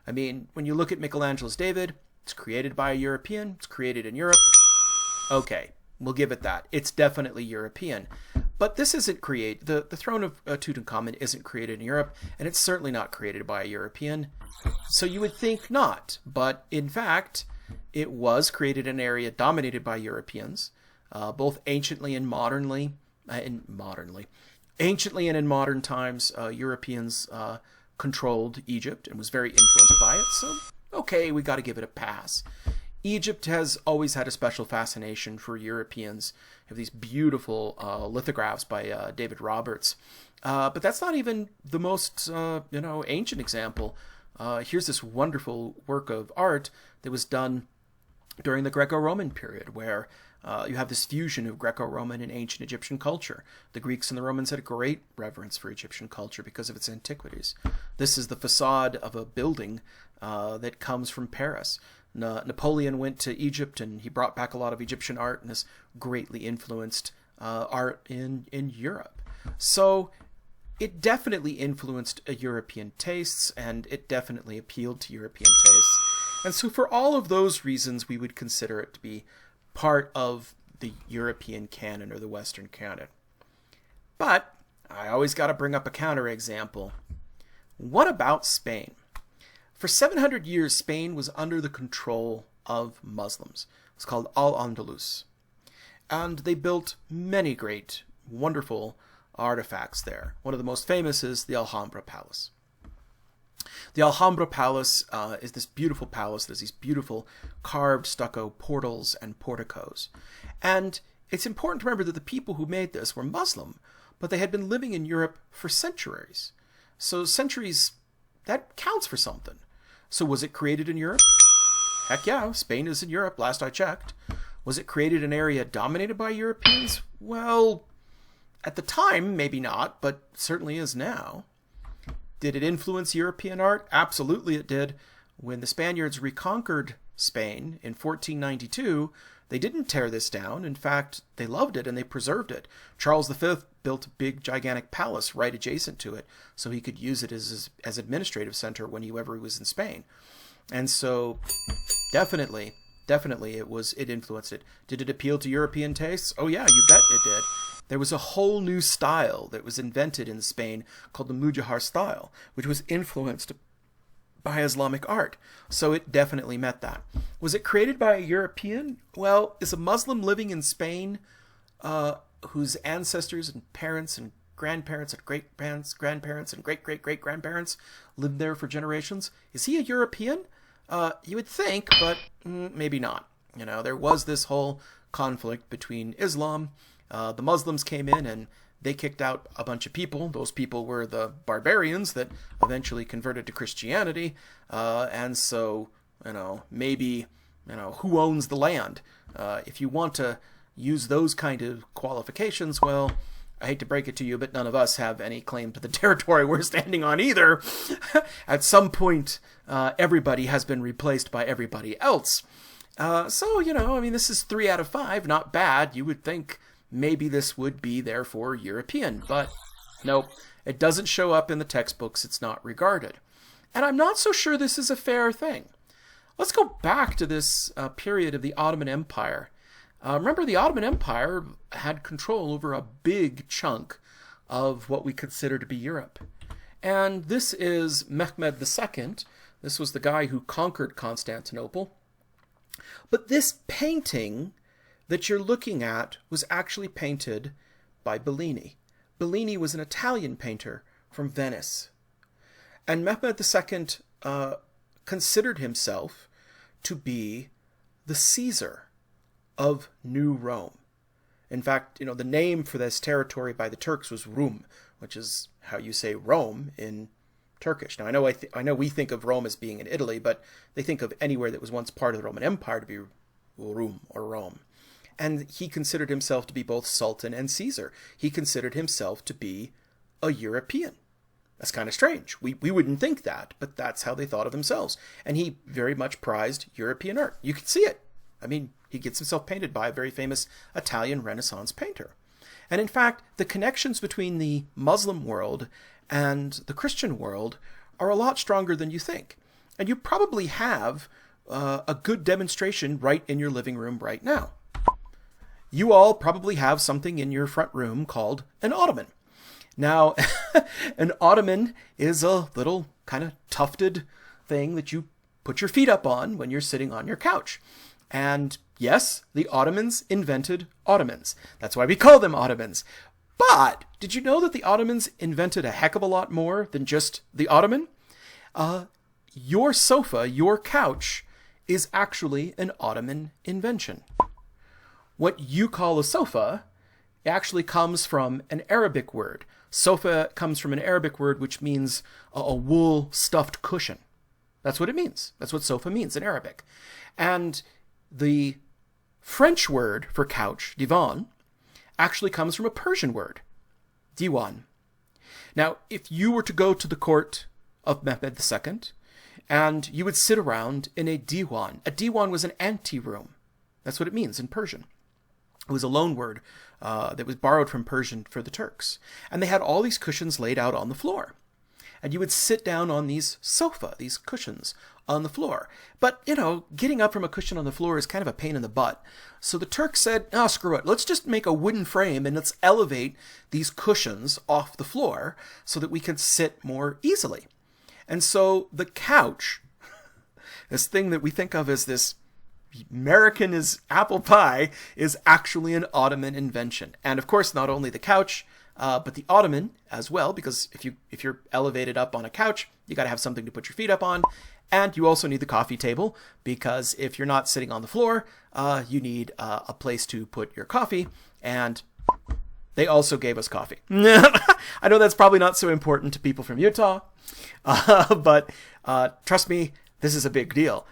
I mean, when you look at Michelangelo's David, it's created by a European, it's created in Europe. Okay, we'll give it that. It's definitely European. But this isn't created, the throne of Tutankhamun isn't created in Europe, and it's certainly not created by a European. So you would think not, but in fact, it was created in an area dominated by Europeans, both anciently and modernly. Anciently and in modern times, Europeans controlled Egypt and was very influenced by it, so okay, we got to give it a pass. Egypt has always had a special fascination for Europeans. You have these beautiful lithographs by David Roberts. But that's not even the most, ancient example. Here's this wonderful work of art that was done during the Greco-Roman period, where you have this fusion of Greco-Roman and ancient Egyptian culture. The Greeks and the Romans had a great reverence for Egyptian culture because of its antiquities. This is the facade of a building that comes from Paris. Napoleon went to Egypt and he brought back a lot of Egyptian art, and this greatly influenced art in Europe. So it definitely influenced European tastes, and it definitely appealed to European tastes. And so for all of those reasons, we would consider it to be part of the European canon or the Western canon. But I always got to bring up a counterexample. What about Spain? For 700 years, Spain was under the control of Muslims. It's called Al-Andalus. And they built many great, wonderful artifacts there. One of the most famous is the Alhambra Palace. The Alhambra Palace is this beautiful palace. There's these beautiful carved stucco portals and porticos. And it's important to remember that the people who made this were Muslim, but they had been living in Europe for centuries. So centuries, that counts for something. So was it created in Europe? Heck yeah, Spain is in Europe, last I checked. Was it created in an area dominated by Europeans? Well, at the time, maybe not, but certainly is now. Did it influence European art? Absolutely it did. When the Spaniards reconquered Spain in 1492, They didn't tear this down. In fact, they loved it and they preserved it. Charles V built a big, gigantic palace right adjacent to it so he could use it as administrative center whenever he was in Spain. And so definitely it influenced it. Did it appeal to European tastes? Oh yeah, you bet it did. There was a whole new style that was invented in Spain called the Mujahar style, which was influenced by Islamic art. So it definitely met that. Was it created by a European? Well, is a Muslim living in Spain whose ancestors and parents and grandparents and great-parents, grandparents and great-great-great-grandparents lived there for generations? Is he a European? You would think, but maybe not. You know, there was this whole conflict between Islam. The Muslims came in and they kicked out a bunch of people. Those people were the barbarians that eventually converted to Christianity. And so, maybe, who owns the land? If you want to use those kind of qualifications, well, I hate to break it to you, but none of us have any claim to the territory we're standing on either. At some point, everybody has been replaced by everybody else. So, this is 3 out of 5, not bad. You would think maybe this would be therefore European, but nope, it doesn't show up in the textbooks. It's not regarded. And I'm not so sure this is a fair thing. Let's go back to this period of the Ottoman Empire. Remember, the Ottoman Empire had control over a big chunk of what we consider to be Europe. And this is Mehmed II. This was the guy who conquered Constantinople. But this painting that you're looking at was actually painted by Bellini. Bellini was an Italian painter from Venice. And Mehmed II considered himself to be the Caesar of New Rome. In fact, the name for this territory by the Turks was Rum, which is how you say Rome in Turkish. Now, I know we think of Rome as being in Italy, but they think of anywhere that was once part of the Roman Empire to be Rum or Rome. And he considered himself to be both Sultan and Caesar. He considered himself to be a European. That's kind of strange. We wouldn't think that, but that's how they thought of themselves. And he very much prized European art. You can see it. I mean, he gets himself painted by a very famous Italian Renaissance painter. And in fact, the connections between the Muslim world and the Christian world are a lot stronger than you think. And you probably have a good demonstration right in your living room right now. You all probably have something in your front room called an ottoman. Now, an ottoman is a little kind of tufted thing that you put your feet up on when you're sitting on your couch. And yes, the Ottomans invented ottomans. That's why we call them ottomans. But did you know that the Ottomans invented a heck of a lot more than just the ottoman? Your sofa, your couch, is actually an Ottoman invention. What you call a sofa actually comes from an Arabic word. Sofa comes from an Arabic word which means a wool stuffed cushion. That's what it means. That's what sofa means in Arabic. And the French word for couch, divan, actually comes from a Persian word, diwan. Now, if you were to go to the court of Mehmed II, and you would sit around in a diwan was an anteroom. That's what it means in Persian. It was a loan word that was borrowed from Persian for the Turks. And they had all these cushions laid out on the floor. And you would sit down on these cushions on the floor. But, getting up from a cushion on the floor is kind of a pain in the butt. So the Turks said, screw it. Let's just make a wooden frame and let's elevate these cushions off the floor so that we can sit more easily. And so the couch, this thing that we think of as this American is apple pie, is actually an Ottoman invention. And of course, not only the couch, but the ottoman as well, because if you're elevated up on a couch, you got to have something to put your feet up on. And you also need the coffee table, because if you're not sitting on the floor, you need a place to put your coffee. And they also gave us coffee. I know that's probably not so important to people from Utah, but trust me, this is a big deal.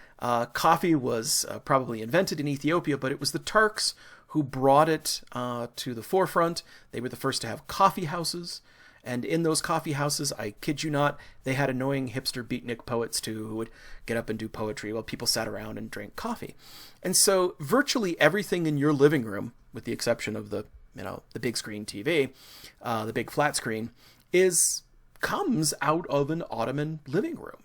Coffee was probably invented in Ethiopia, but it was the Turks who brought it to the forefront. They were the first to have coffee houses. And in those coffee houses, I kid you not, they had annoying hipster beatnik poets too who would get up and do poetry while people sat around and drank coffee. And so virtually everything in your living room, with the exception of the big screen TV, the big flat screen, comes out of an Ottoman living room.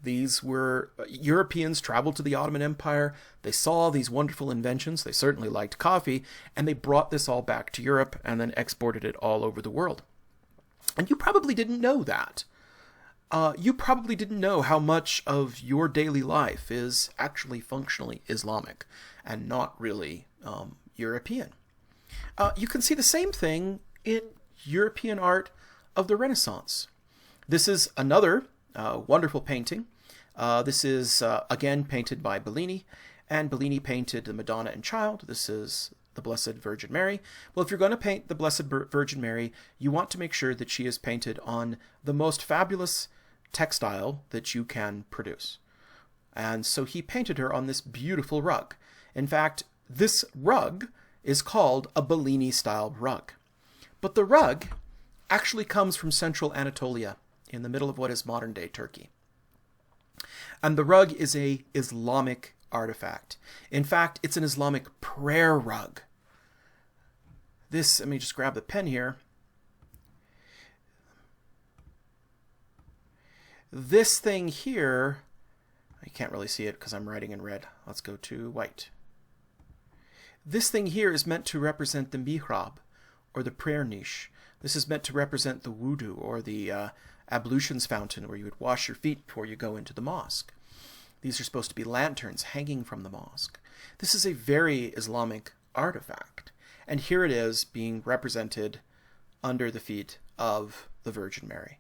These were Europeans traveled to the Ottoman Empire. They saw these wonderful inventions. They certainly liked coffee, and they brought this all back to Europe and then exported it all over the world. And you probably didn't know that. You probably didn't know how much of your daily life is actually functionally Islamic and not really European. You can see the same thing in European art of the Renaissance. This is another wonderful painting. This is, again, painted by Bellini, and Bellini painted the Madonna and Child. This is the Blessed Virgin Mary. Well, if you're going to paint the Blessed Virgin Mary, you want to make sure that she is painted on the most fabulous textile that you can produce. And so he painted her on this beautiful rug. In fact, this rug is called a Bellini-style rug. But the rug actually comes from central Anatolia, in the middle of what is modern-day Turkey. And the rug is an Islamic artifact. In fact, it's an Islamic prayer rug. Let me just grab the pen here. This thing here, I can't really see it because I'm writing in red. Let's go to white. This thing here is meant to represent the mihrab, or the prayer niche. This is meant to represent the wudu, or the ablutions fountain, where you would wash your feet before you go into the mosque. These are supposed to be lanterns hanging from the mosque. This is a very Islamic artifact. And here it is being represented under the feet of the Virgin Mary.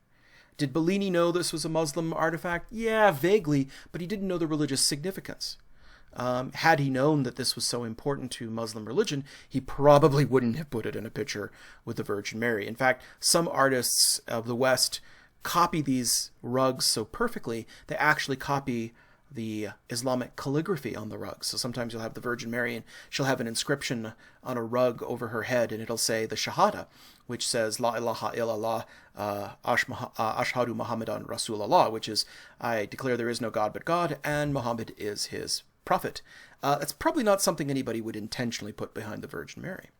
Did Bellini know this was a Muslim artifact? Yeah, vaguely, but he didn't know the religious significance. Had he known that this was so important to Muslim religion, he probably wouldn't have put it in a picture with the Virgin Mary. In fact, some artists of the West copy these rugs so perfectly, they actually copy the Islamic calligraphy on the rugs. So sometimes you'll have the Virgin Mary and she'll have an inscription on a rug over her head, and it'll say the Shahada, which says La ilaha illallah ashhadu Muhammadan Rasulullah, which is, I declare there is no God but God, and Muhammad is his prophet. That's probably not something anybody would intentionally put behind the Virgin Mary.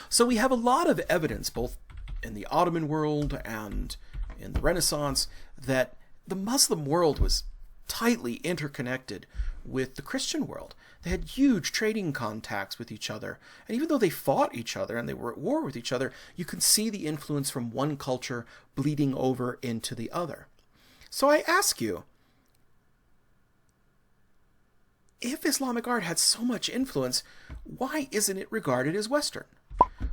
So we have a lot of evidence, both in the Ottoman world and in the Renaissance, that the Muslim world was tightly interconnected with the Christian world. They had huge trading contacts with each other. And even though they fought each other and they were at war with each other, you can see the influence from one culture bleeding over into the other. So I ask you, if Islamic art had so much influence, why isn't it regarded as Western?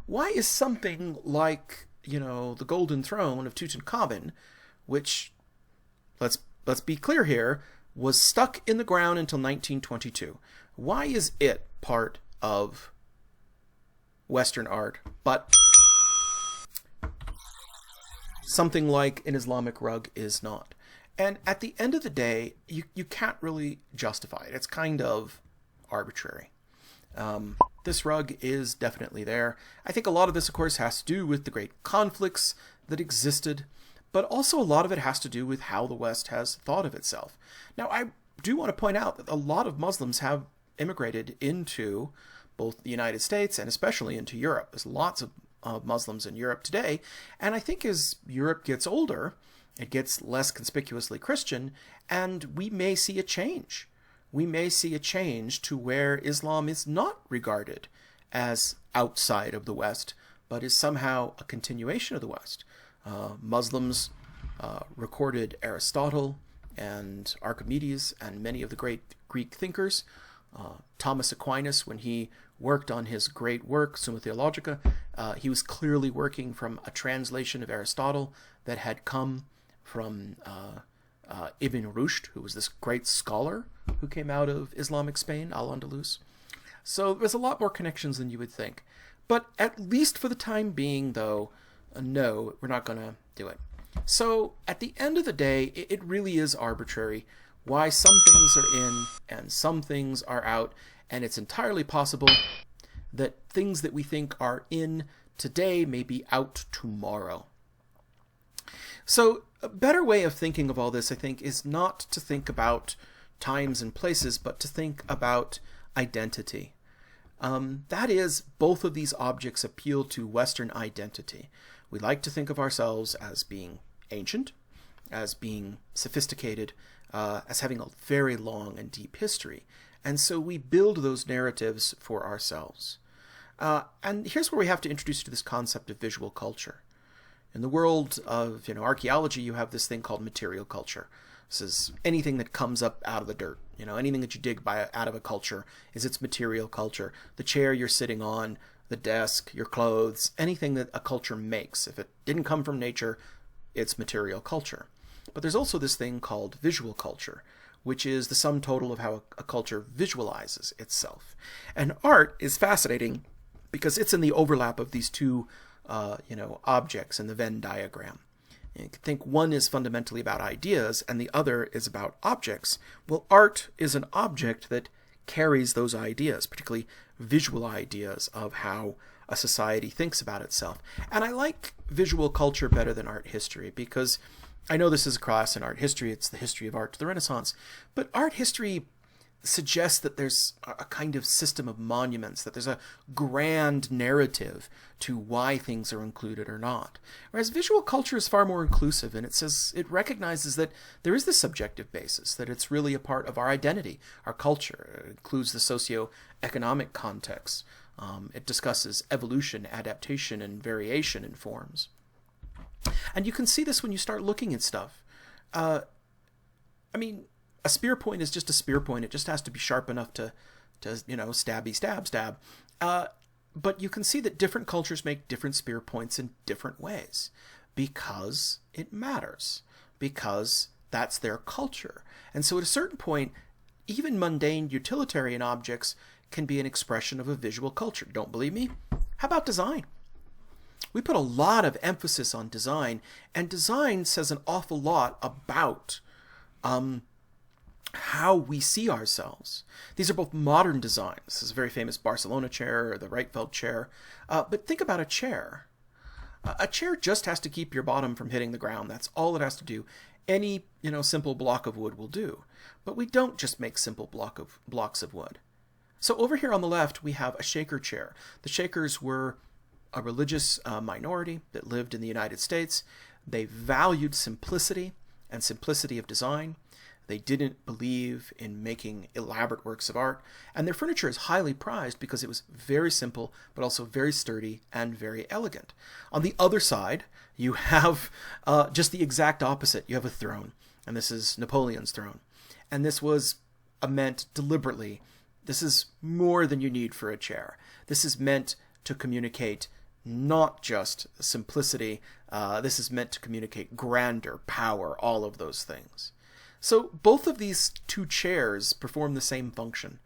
Why is something like, the Golden Throne of Tutankhamun, which, let's be clear here, was stuck in the ground until 1922. Why is it part of Western art, but something like an Islamic rug is not? And at the end of the day, you can't really justify it. It's kind of arbitrary. This rug is definitely there. I think a lot of this, of course, has to do with the great conflicts that existed, but also a lot of it has to do with how the West has thought of itself. Now, I do want to point out that a lot of Muslims have immigrated into both the United States and especially into Europe. There's lots of Muslims in Europe today, and I think as Europe gets older, it gets less conspicuously Christian, and we may see a change. We may see a change to where Islam is not regarded as outside of the West, but is somehow a continuation of the West. Muslims recorded Aristotle and Archimedes and many of the great Greek thinkers. Thomas Aquinas, when he worked on his great work, Summa Theologica, he was clearly working from a translation of Aristotle that had come from Ibn Rushd, who was this great scholar who came out of Islamic Spain, Al-Andalus. So there's a lot more connections than you would think. But at least for the time being, though, no, we're not going to do it. So at the end of the day, it really is arbitrary why some things are in and some things are out, and it's entirely possible that things that we think are in today may be out tomorrow. So a better way of thinking of all this, I think, is not to think about times and places, but to think about identity. That is, both of these objects appeal to Western identity. We like to think of ourselves as being ancient, as being sophisticated, as having a very long and deep history. And so we build those narratives for ourselves. And here's where we have to introduce you to this concept of visual culture. In the world of archaeology, you have this thing called material culture. This is anything that comes up out of the dirt. Anything that you dig out of a culture is its material culture. The chair you're sitting on, the desk, your clothes, anything that a culture makes. If it didn't come from nature, it's material culture. But there's also this thing called visual culture, which is the sum total of how a culture visualizes itself. And art is fascinating because it's in the overlap of these two objects in the Venn diagram. You can think one is fundamentally about ideas and the other is about objects. Well, art is an object that carries those ideas, particularly visual ideas of how a society thinks about itself. And I like visual culture better than art history because I know this is a class in art history. It's the history of art to the Renaissance. But art history suggests that there's a kind of system of monuments, that there's a grand narrative to why things are included or not. Whereas visual culture is far more inclusive, and it recognizes that there is this subjective basis, that it's really a part of our identity, our culture. It includes the socio-economic context. It discusses evolution, adaptation, and variation in forms. And you can see this when you start looking at stuff. A spear point is just a spear point. It just has to be sharp enough to stabby stab. But you can see that different cultures make different spear points in different ways because it matters, because that's their culture. And so at a certain point, even mundane utilitarian objects can be an expression of a visual culture. Don't believe me? How about design? We put a lot of emphasis on design, and design says an awful lot about how we see ourselves. These are both modern designs. This is a very famous Barcelona chair, or the Rietveld chair. But think about a chair. A chair just has to keep your bottom from hitting the ground. That's all it has to do. Any simple block of wood will do. But we don't just make simple blocks of wood. So over here on the left, we have a Shaker chair. The Shakers were a religious minority that lived in the United States. They valued simplicity and simplicity of design. They didn't believe in making elaborate works of art, and their furniture is highly prized because it was very simple, but also very sturdy and very elegant. On the other side, you have just the exact opposite. You have a throne, and this is Napoleon's throne. And this was meant deliberately. This is more than you need for a chair. This is meant to communicate not just simplicity. This is meant to communicate grandeur, power, all of those things. So both of these two chairs perform the same function.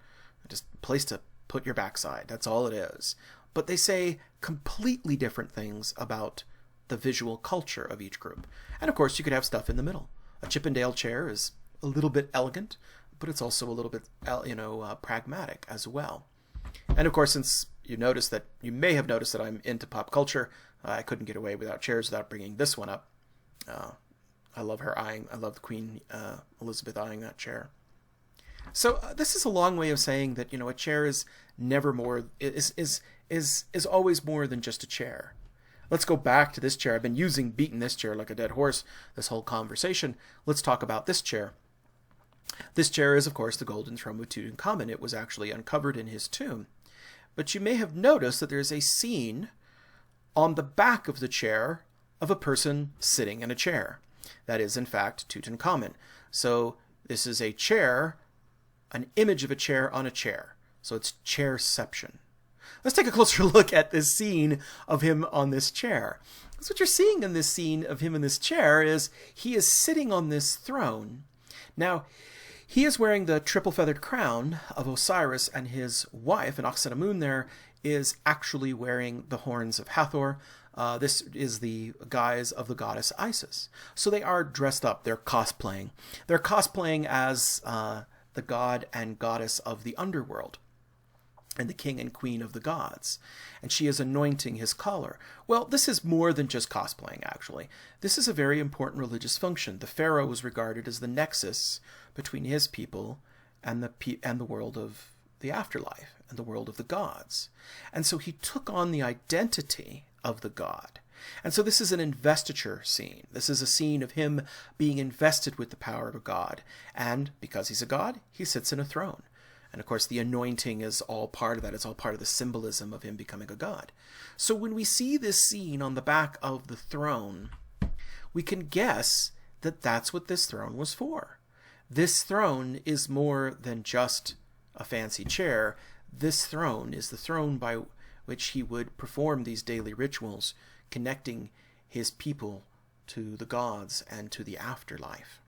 Just a place to put your backside. That's all it is. But they say completely different things about the visual culture of each group. And of course, you could have stuff in the middle. A Chippendale chair is a little bit elegant, but it's also a little bit, pragmatic as well. And of course, since you may have noticed that I'm into pop culture, I couldn't get away without chairs without bringing this one up. I love the Queen Elizabeth eyeing that chair. So this is a long way of saying that, a chair is never more, is always more than just a chair. Let's go back to this chair. I've been beating this chair like a dead horse this whole conversation. Let's talk about this chair. This chair is, of course, the golden throne of Tutankhamun. It was actually uncovered in his tomb. But you may have noticed that there's a scene on the back of the chair of a person sitting in a chair. That is, in fact, Tutankhamun. So this is a chair, an image of a chair on a chair. So it's chairception. Let's take a closer look at this scene of him on this chair. Because what you're seeing in this scene of him in this chair is he is sitting on this throne. Now, he is wearing the triple-feathered crown of Osiris, and his wife, and Akhsenamun there, is actually wearing the horns of Hathor. This is the guise of the goddess Isis. So they are dressed up. They're cosplaying. They're cosplaying as the god and goddess of the underworld. and the king and queen of the gods, and she is anointing his collar. Well, this is more than just cosplaying, actually. This is a very important religious function. The pharaoh was regarded as the nexus between his people and the world of the afterlife and the world of the gods. And so he took on the identity of the god. And so this is an investiture scene. This is a scene of him being invested with the power of a god. And because he's a god, he sits in a throne. And of course, the anointing is all part of that. It's all part of the symbolism of him becoming a god. So when we see this scene on the back of the throne, we can guess that that's what this throne was for. This throne is more than just a fancy chair. This throne is the throne by which he would perform these daily rituals, connecting his people to the gods and to the afterlife.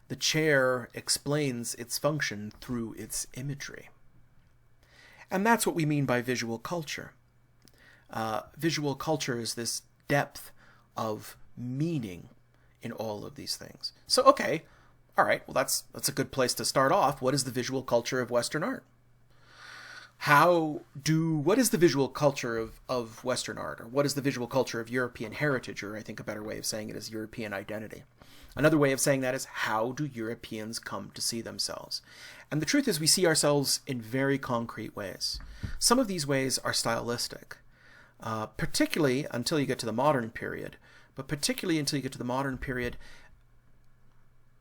The chair explains its function through its imagery. And that's what we mean by visual culture. Visual culture is this depth of meaning in all of these things. So, okay, all right, well, that's a good place to start off. What is the visual culture of Western art? What is the visual culture of Western art? Or what is the visual culture of European heritage? Or I think a better way of saying it is European identity. Another way of saying that is, how do Europeans come to see themselves? And the truth is, we see ourselves in very concrete ways. Some of these ways are stylistic, particularly until you get to the modern period. But particularly until you get to the modern period,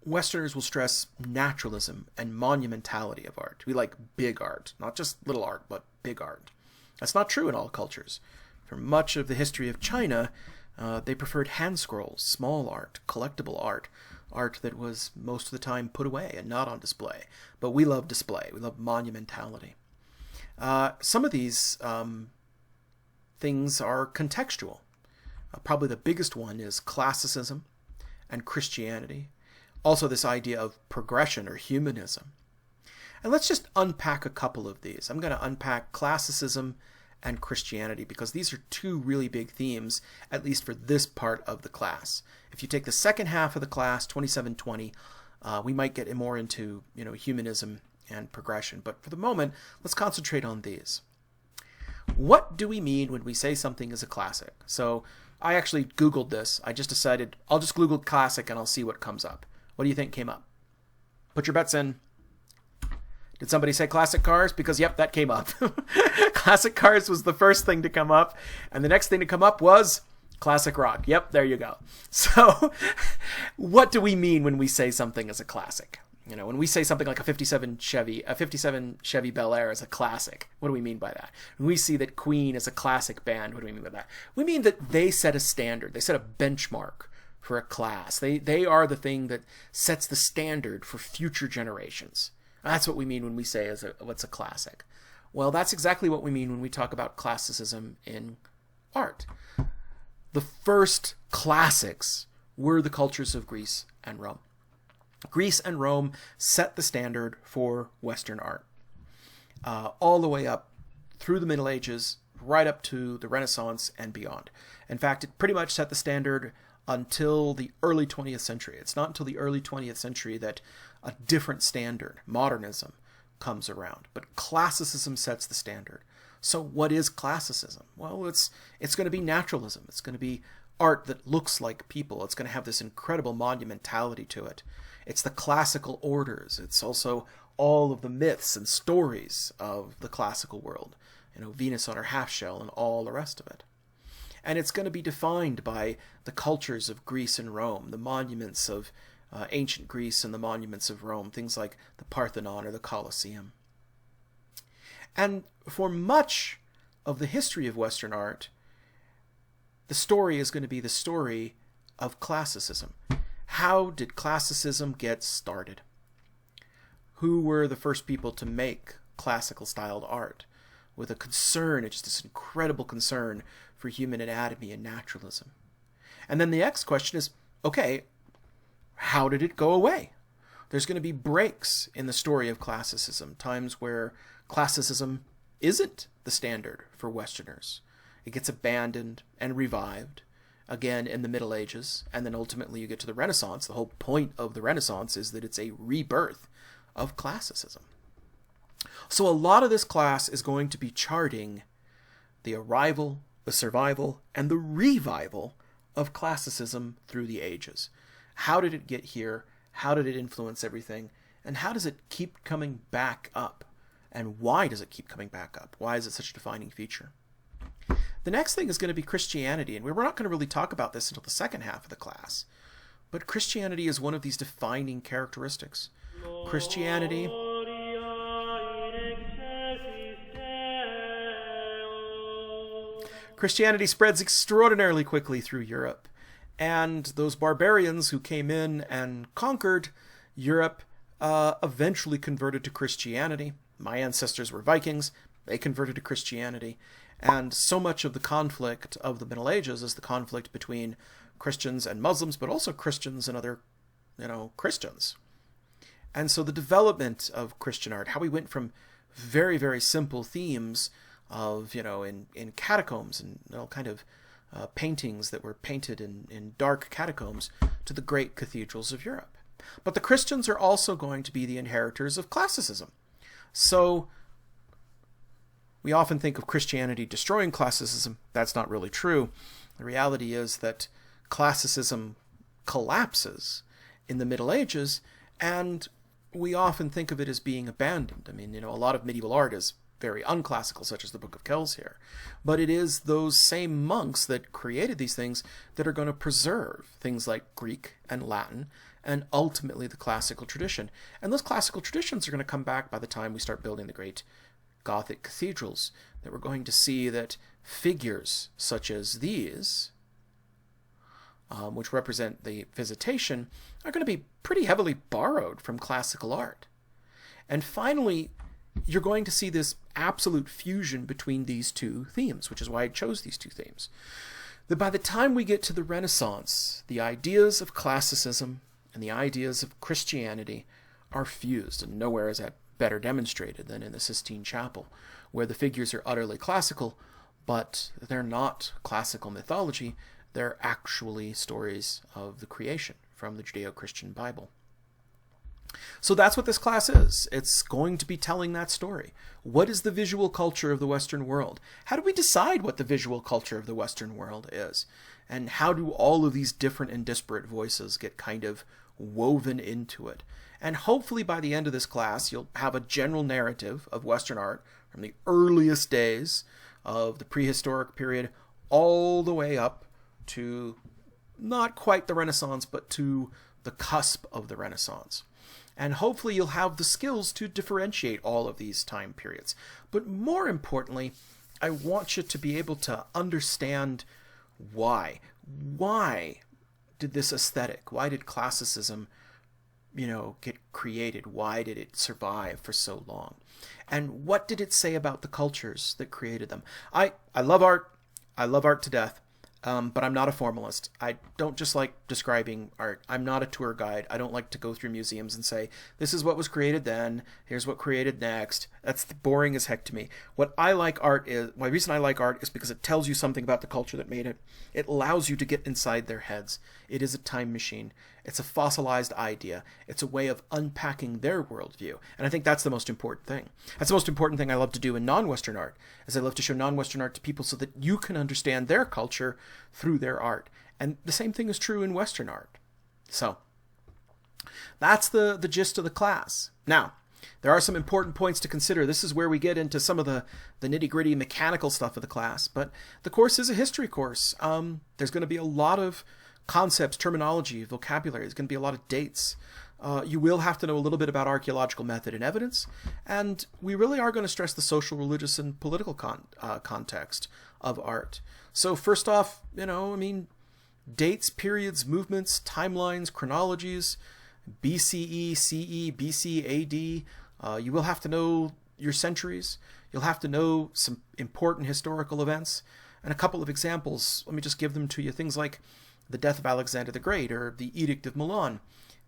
Westerners will stress naturalism and monumentality of art. We like big art, not just little art, but big art. That's not true in all cultures. For much of the history of China, they preferred hand scrolls, small art, collectible art, art that was most of the time put away and not on display. But we love display. We love monumentality. Some of these things are contextual. Probably the biggest one is classicism and Christianity. Also this idea of progression or humanism. And let's just unpack a couple of these. I'm going to unpack classicism and Christianity, because these are two really big themes, at least for this part of the class. If you take the second half of the class, 2720, we might get more into humanism and progression. But for the moment, let's concentrate on these. What do we mean when we say something is a classic? So I actually Googled this. I just decided I'll just Google classic and I'll see what comes up. What do you think came up? Put your bets in. Did somebody say classic cars? Because, yep, that came up. Classic cars was the first thing to come up. And the next thing to come up was classic rock. Yep, there you go. So what do we mean when we say something is a classic? When we say something like a 57 Chevy Bel Air is a classic, what do we mean by that? When we see that Queen is a classic band, what do we mean by that? We mean that they set a standard. They set a benchmark for a class. They are the thing that sets the standard for future generations. That's what we mean when we say what's a classic. Well, that's exactly what we mean when we talk about classicism in art. The first classics were the cultures of Greece and Rome. Greece and Rome set the standard for Western art. All the way up through the Middle Ages, right up to the Renaissance and beyond. In fact, it pretty much set the standard until the early 20th century. It's not until the early 20th century that a different standard, modernism, comes around. But classicism sets the standard. So what is classicism? Well, it's going to be naturalism. It's going to be art that looks like people. It's going to have this incredible monumentality to it. It's the classical orders. It's also all of the myths and stories of the classical world. Venus on her half shell and all the rest of it. And it's going to be defined by the cultures of Greece and Rome, the monuments of ancient Greece and the monuments of Rome, things like the Parthenon or the Colosseum. And for much of the history of Western art, the story is going to be the story of classicism. How did classicism get started? Who were the first people to make classical styled art with a concern, just this incredible concern for human anatomy and naturalism? And then the next question is, okay, how did it go away? There's going to be breaks in the story of classicism, times where classicism isn't the standard for Westerners. It gets abandoned and revived, again in the Middle Ages, and then ultimately you get to the Renaissance. The whole point of the Renaissance is that it's a rebirth of classicism. So a lot of this class is going to be charting the arrival, the survival, and the revival of classicism through the ages. How did it get here? How did it influence everything? And how does it keep coming back up? And why does it keep coming back up? Why is it such a defining feature? The next thing is going to be Christianity, and we're not going to really talk about this until the second half of the class. But Christianity is one of these defining characteristics. Christianity spreads extraordinarily quickly through Europe. And those barbarians who came in and conquered Europe eventually converted to Christianity. My ancestors were Vikings. They converted to Christianity. And so much of the conflict of the Middle Ages is the conflict between Christians and Muslims, but also Christians and other, Christians. And so the development of Christian art, how we went from very, very simple themes of, in catacombs and kind of paintings that were painted in dark catacombs to the great cathedrals of Europe. But the Christians are also going to be the inheritors of classicism. So we often think of Christianity destroying classicism. That's not really true. The reality is that classicism collapses in the Middle Ages, and we often think of it as being abandoned. I mean, a lot of medieval art is very unclassical, such as the Book of Kells here. But it is those same monks that created these things that are going to preserve things like Greek and Latin and ultimately the classical tradition. And those classical traditions are going to come back by the time we start building the great Gothic cathedrals, that we're going to see that figures such as these, which represent the Visitation, are going to be pretty heavily borrowed from classical art. And finally, you're going to see this absolute fusion between these two themes, which is why I chose these two themes. That by the time we get to the Renaissance, the ideas of classicism and the ideas of Christianity are fused, and nowhere is that better demonstrated than in the Sistine Chapel, where the figures are utterly classical, but they're not classical mythology, they're actually stories of the creation from the Judeo-Christian Bible. So that's what this class is. It's going to be telling that story. What is the visual culture of the Western world? How do we decide what the visual culture of the Western world is? And how do all of these different and disparate voices get kind of woven into it? And hopefully by the end of this class, you'll have a general narrative of Western art from the earliest days of the prehistoric period all the way up to not quite the Renaissance, but to the cusp of the Renaissance. And hopefully you'll have the skills to differentiate all of these time periods. But more importantly, I want you to be able to understand why. Why did this aesthetic, why did classicism, get created? Why did it survive for so long? And what did it say about the cultures that created them? I love art. I love art to death. But I'm not a formalist. I don't just like describing art. I'm not a tour guide. I don't like to go through museums and say, this is what was created then, here's what created next. That's boring as heck to me. My reason I like art is because it tells you something about the culture that made it. It allows you to get inside their heads. It is a time machine. It's a fossilized idea. It's a way of unpacking their worldview. And I think that's the most important thing. That's the most important thing I love to do in non-Western art, is I love to show non-Western art to people so that you can understand their culture through their art. And the same thing is true in Western art. So that's the gist of the class. Now, there are some important points to consider. This is where we get into some of the nitty-gritty mechanical stuff of the class. But the course is a history course. There's going to be a lot of concepts, terminology, vocabulary. There's going to be a lot of dates. You will have to know a little bit about archaeological method and evidence. And we really are going to stress the social, religious, and political context of art. So first off, dates, periods, movements, timelines, chronologies, BCE, CE, BC, AD. You will have to know your centuries. You'll have to know some important historical events. And a couple of examples, let me just give them to you. Things like the death of Alexander the Great or the Edict of Milan.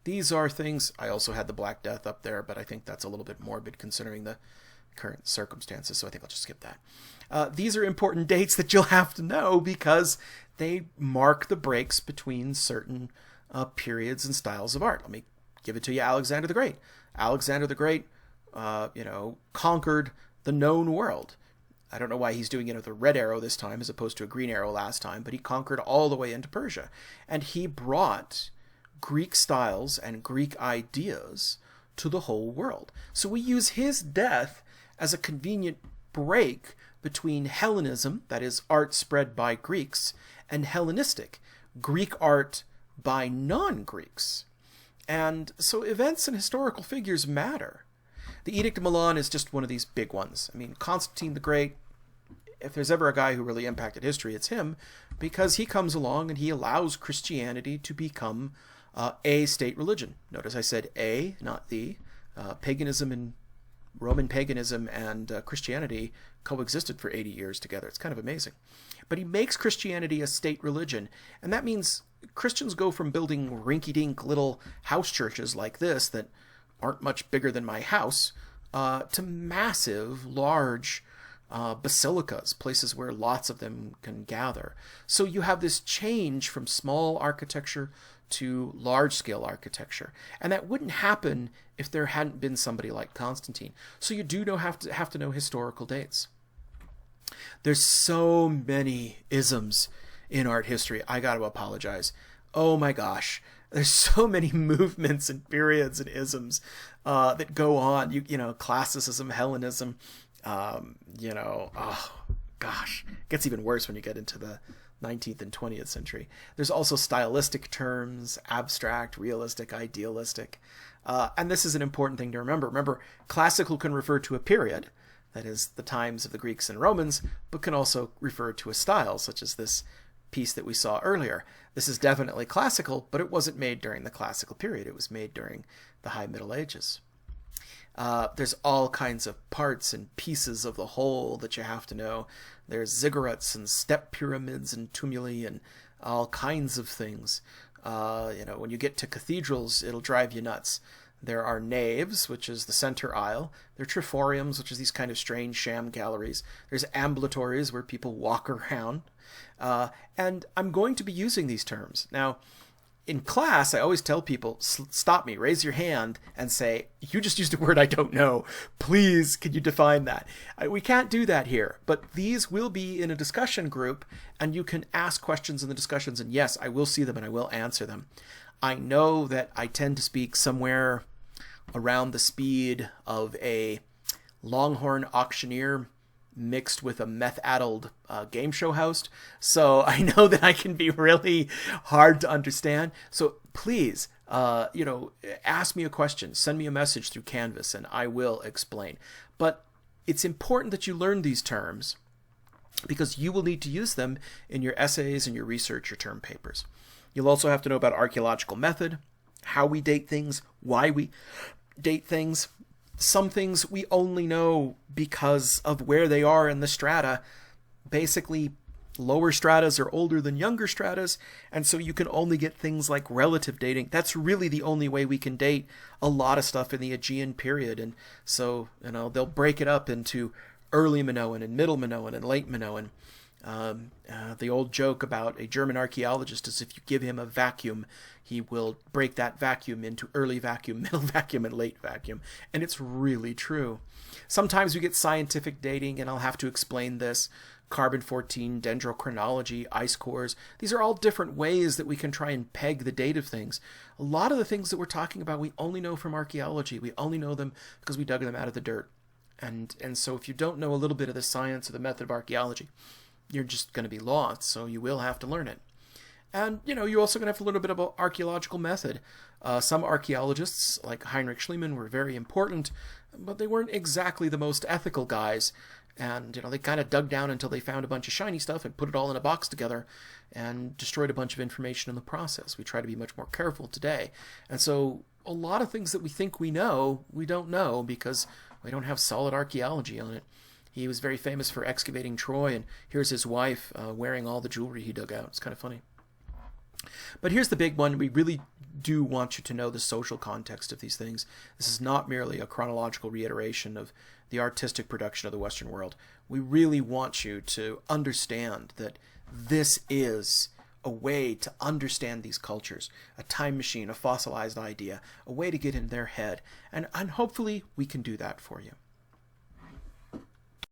These are things, I also had the Black Death up there, but I think that's a little bit morbid considering the current circumstances, so I think I'll just skip that. These are important dates that you'll have to know because they mark the breaks between certain periods and styles of art. Let me give it to you. Alexander the Great. Alexander the Great conquered the known world. I don't know why he's doing it with a red arrow this time as opposed to a green arrow last time, but he conquered all the way into Persia. And he brought Greek styles and Greek ideas to the whole world. So we use his death as a convenient break between Hellenism, that is art spread by Greeks, and Hellenistic, Greek art by non-Greeks. And so events and historical figures matter. The Edict of Milan is just one of these big ones. I mean, Constantine the Great, if there's ever a guy who really impacted history, it's him, because he comes along and he allows Christianity to become a state religion. Notice I said a, not the. Paganism and Roman paganism and Christianity coexisted for 80 years together. It's kind of amazing. But he makes Christianity a state religion, and that means Christians go from building rinky-dink little house churches like this that aren't much bigger than my house to massive, large basilicas, places where lots of them can gather. So you have this change from small architecture to large-scale architecture. And that wouldn't happen if there hadn't been somebody like Constantine. So you do have to know historical dates. There's so many isms in art history. I got to apologize. Oh my gosh. There's so many movements and periods and isms that go on. Classicism, Hellenism, oh gosh. It gets even worse when you get into the 19th and 20th century. There's also stylistic terms, abstract, realistic, idealistic. And this is an important thing to remember. Remember, classical can refer to a period, that is the times of the Greeks and Romans, but can also refer to a style, such as this piece that we saw earlier. This is definitely classical, but it wasn't made during the classical period. It was made during the High Middle Ages. There's all kinds of parts and pieces of the whole that you have to know. There's ziggurats and step pyramids and tumuli and all kinds of things. When you get to cathedrals, it'll drive you nuts. There are naves, which is the center aisle. There are triforiums, which is these kind of strange sham galleries. There's ambulatories where people walk around. And I'm going to be using these terms. Now, in class, I always tell people, stop me, raise your hand, and say, you just used a word I don't know. Please, can you define that? We can't do that here, but these will be in a discussion group, and you can ask questions in the discussions, and yes, I will see them and I will answer them. I know that I tend to speak somewhere around the speed of a Longhorn auctioneer mixed with a meth-addled game show host. So I know that I can be really hard to understand. So please, ask me a question, send me a message through Canvas, and I will explain. But it's important that you learn these terms because you will need to use them in your essays and your research or term papers. You'll also have to know about archaeological method, how we date things, why we date things. Some things we only know because of where they are in the strata. Basically, lower stratas are older than younger stratas, and so you can only get things like relative dating. That's really the only way we can date a lot of stuff in the Aegean period. And so, they'll break it up into early Minoan and middle Minoan and late Minoan. The old joke about a German archaeologist is if you give him a vacuum, he will break that vacuum into early vacuum, middle vacuum, and late vacuum. And it's really true. Sometimes we get scientific dating, and I'll have to explain this. Carbon-14, dendrochronology, ice cores. These are all different ways that we can try and peg the date of things. A lot of the things that we're talking about, we only know from archaeology. We only know them because we dug them out of the dirt. And so if you don't know a little bit of the science or the method of archaeology, you're just going to be lost, so you will have to learn it. And, you're also going to have to learn a bit about archaeological method. Some archaeologists, like Heinrich Schliemann, were very important, but they weren't exactly the most ethical guys. And, they kind of dug down until they found a bunch of shiny stuff and put it all in a box together and destroyed a bunch of information in the process. We try to be much more careful today. And so a lot of things that we think we know, we don't know because we don't have solid archaeology on it. He was very famous for excavating Troy, and here's his wife wearing all the jewelry he dug out. It's kind of funny. But here's the big one. We really do want you to know the social context of these things. This is not merely a chronological reiteration of the artistic production of the Western world. We really want you to understand that this is a way to understand these cultures, a time machine, a fossilized idea, a way to get in their head. And hopefully we can do that for you.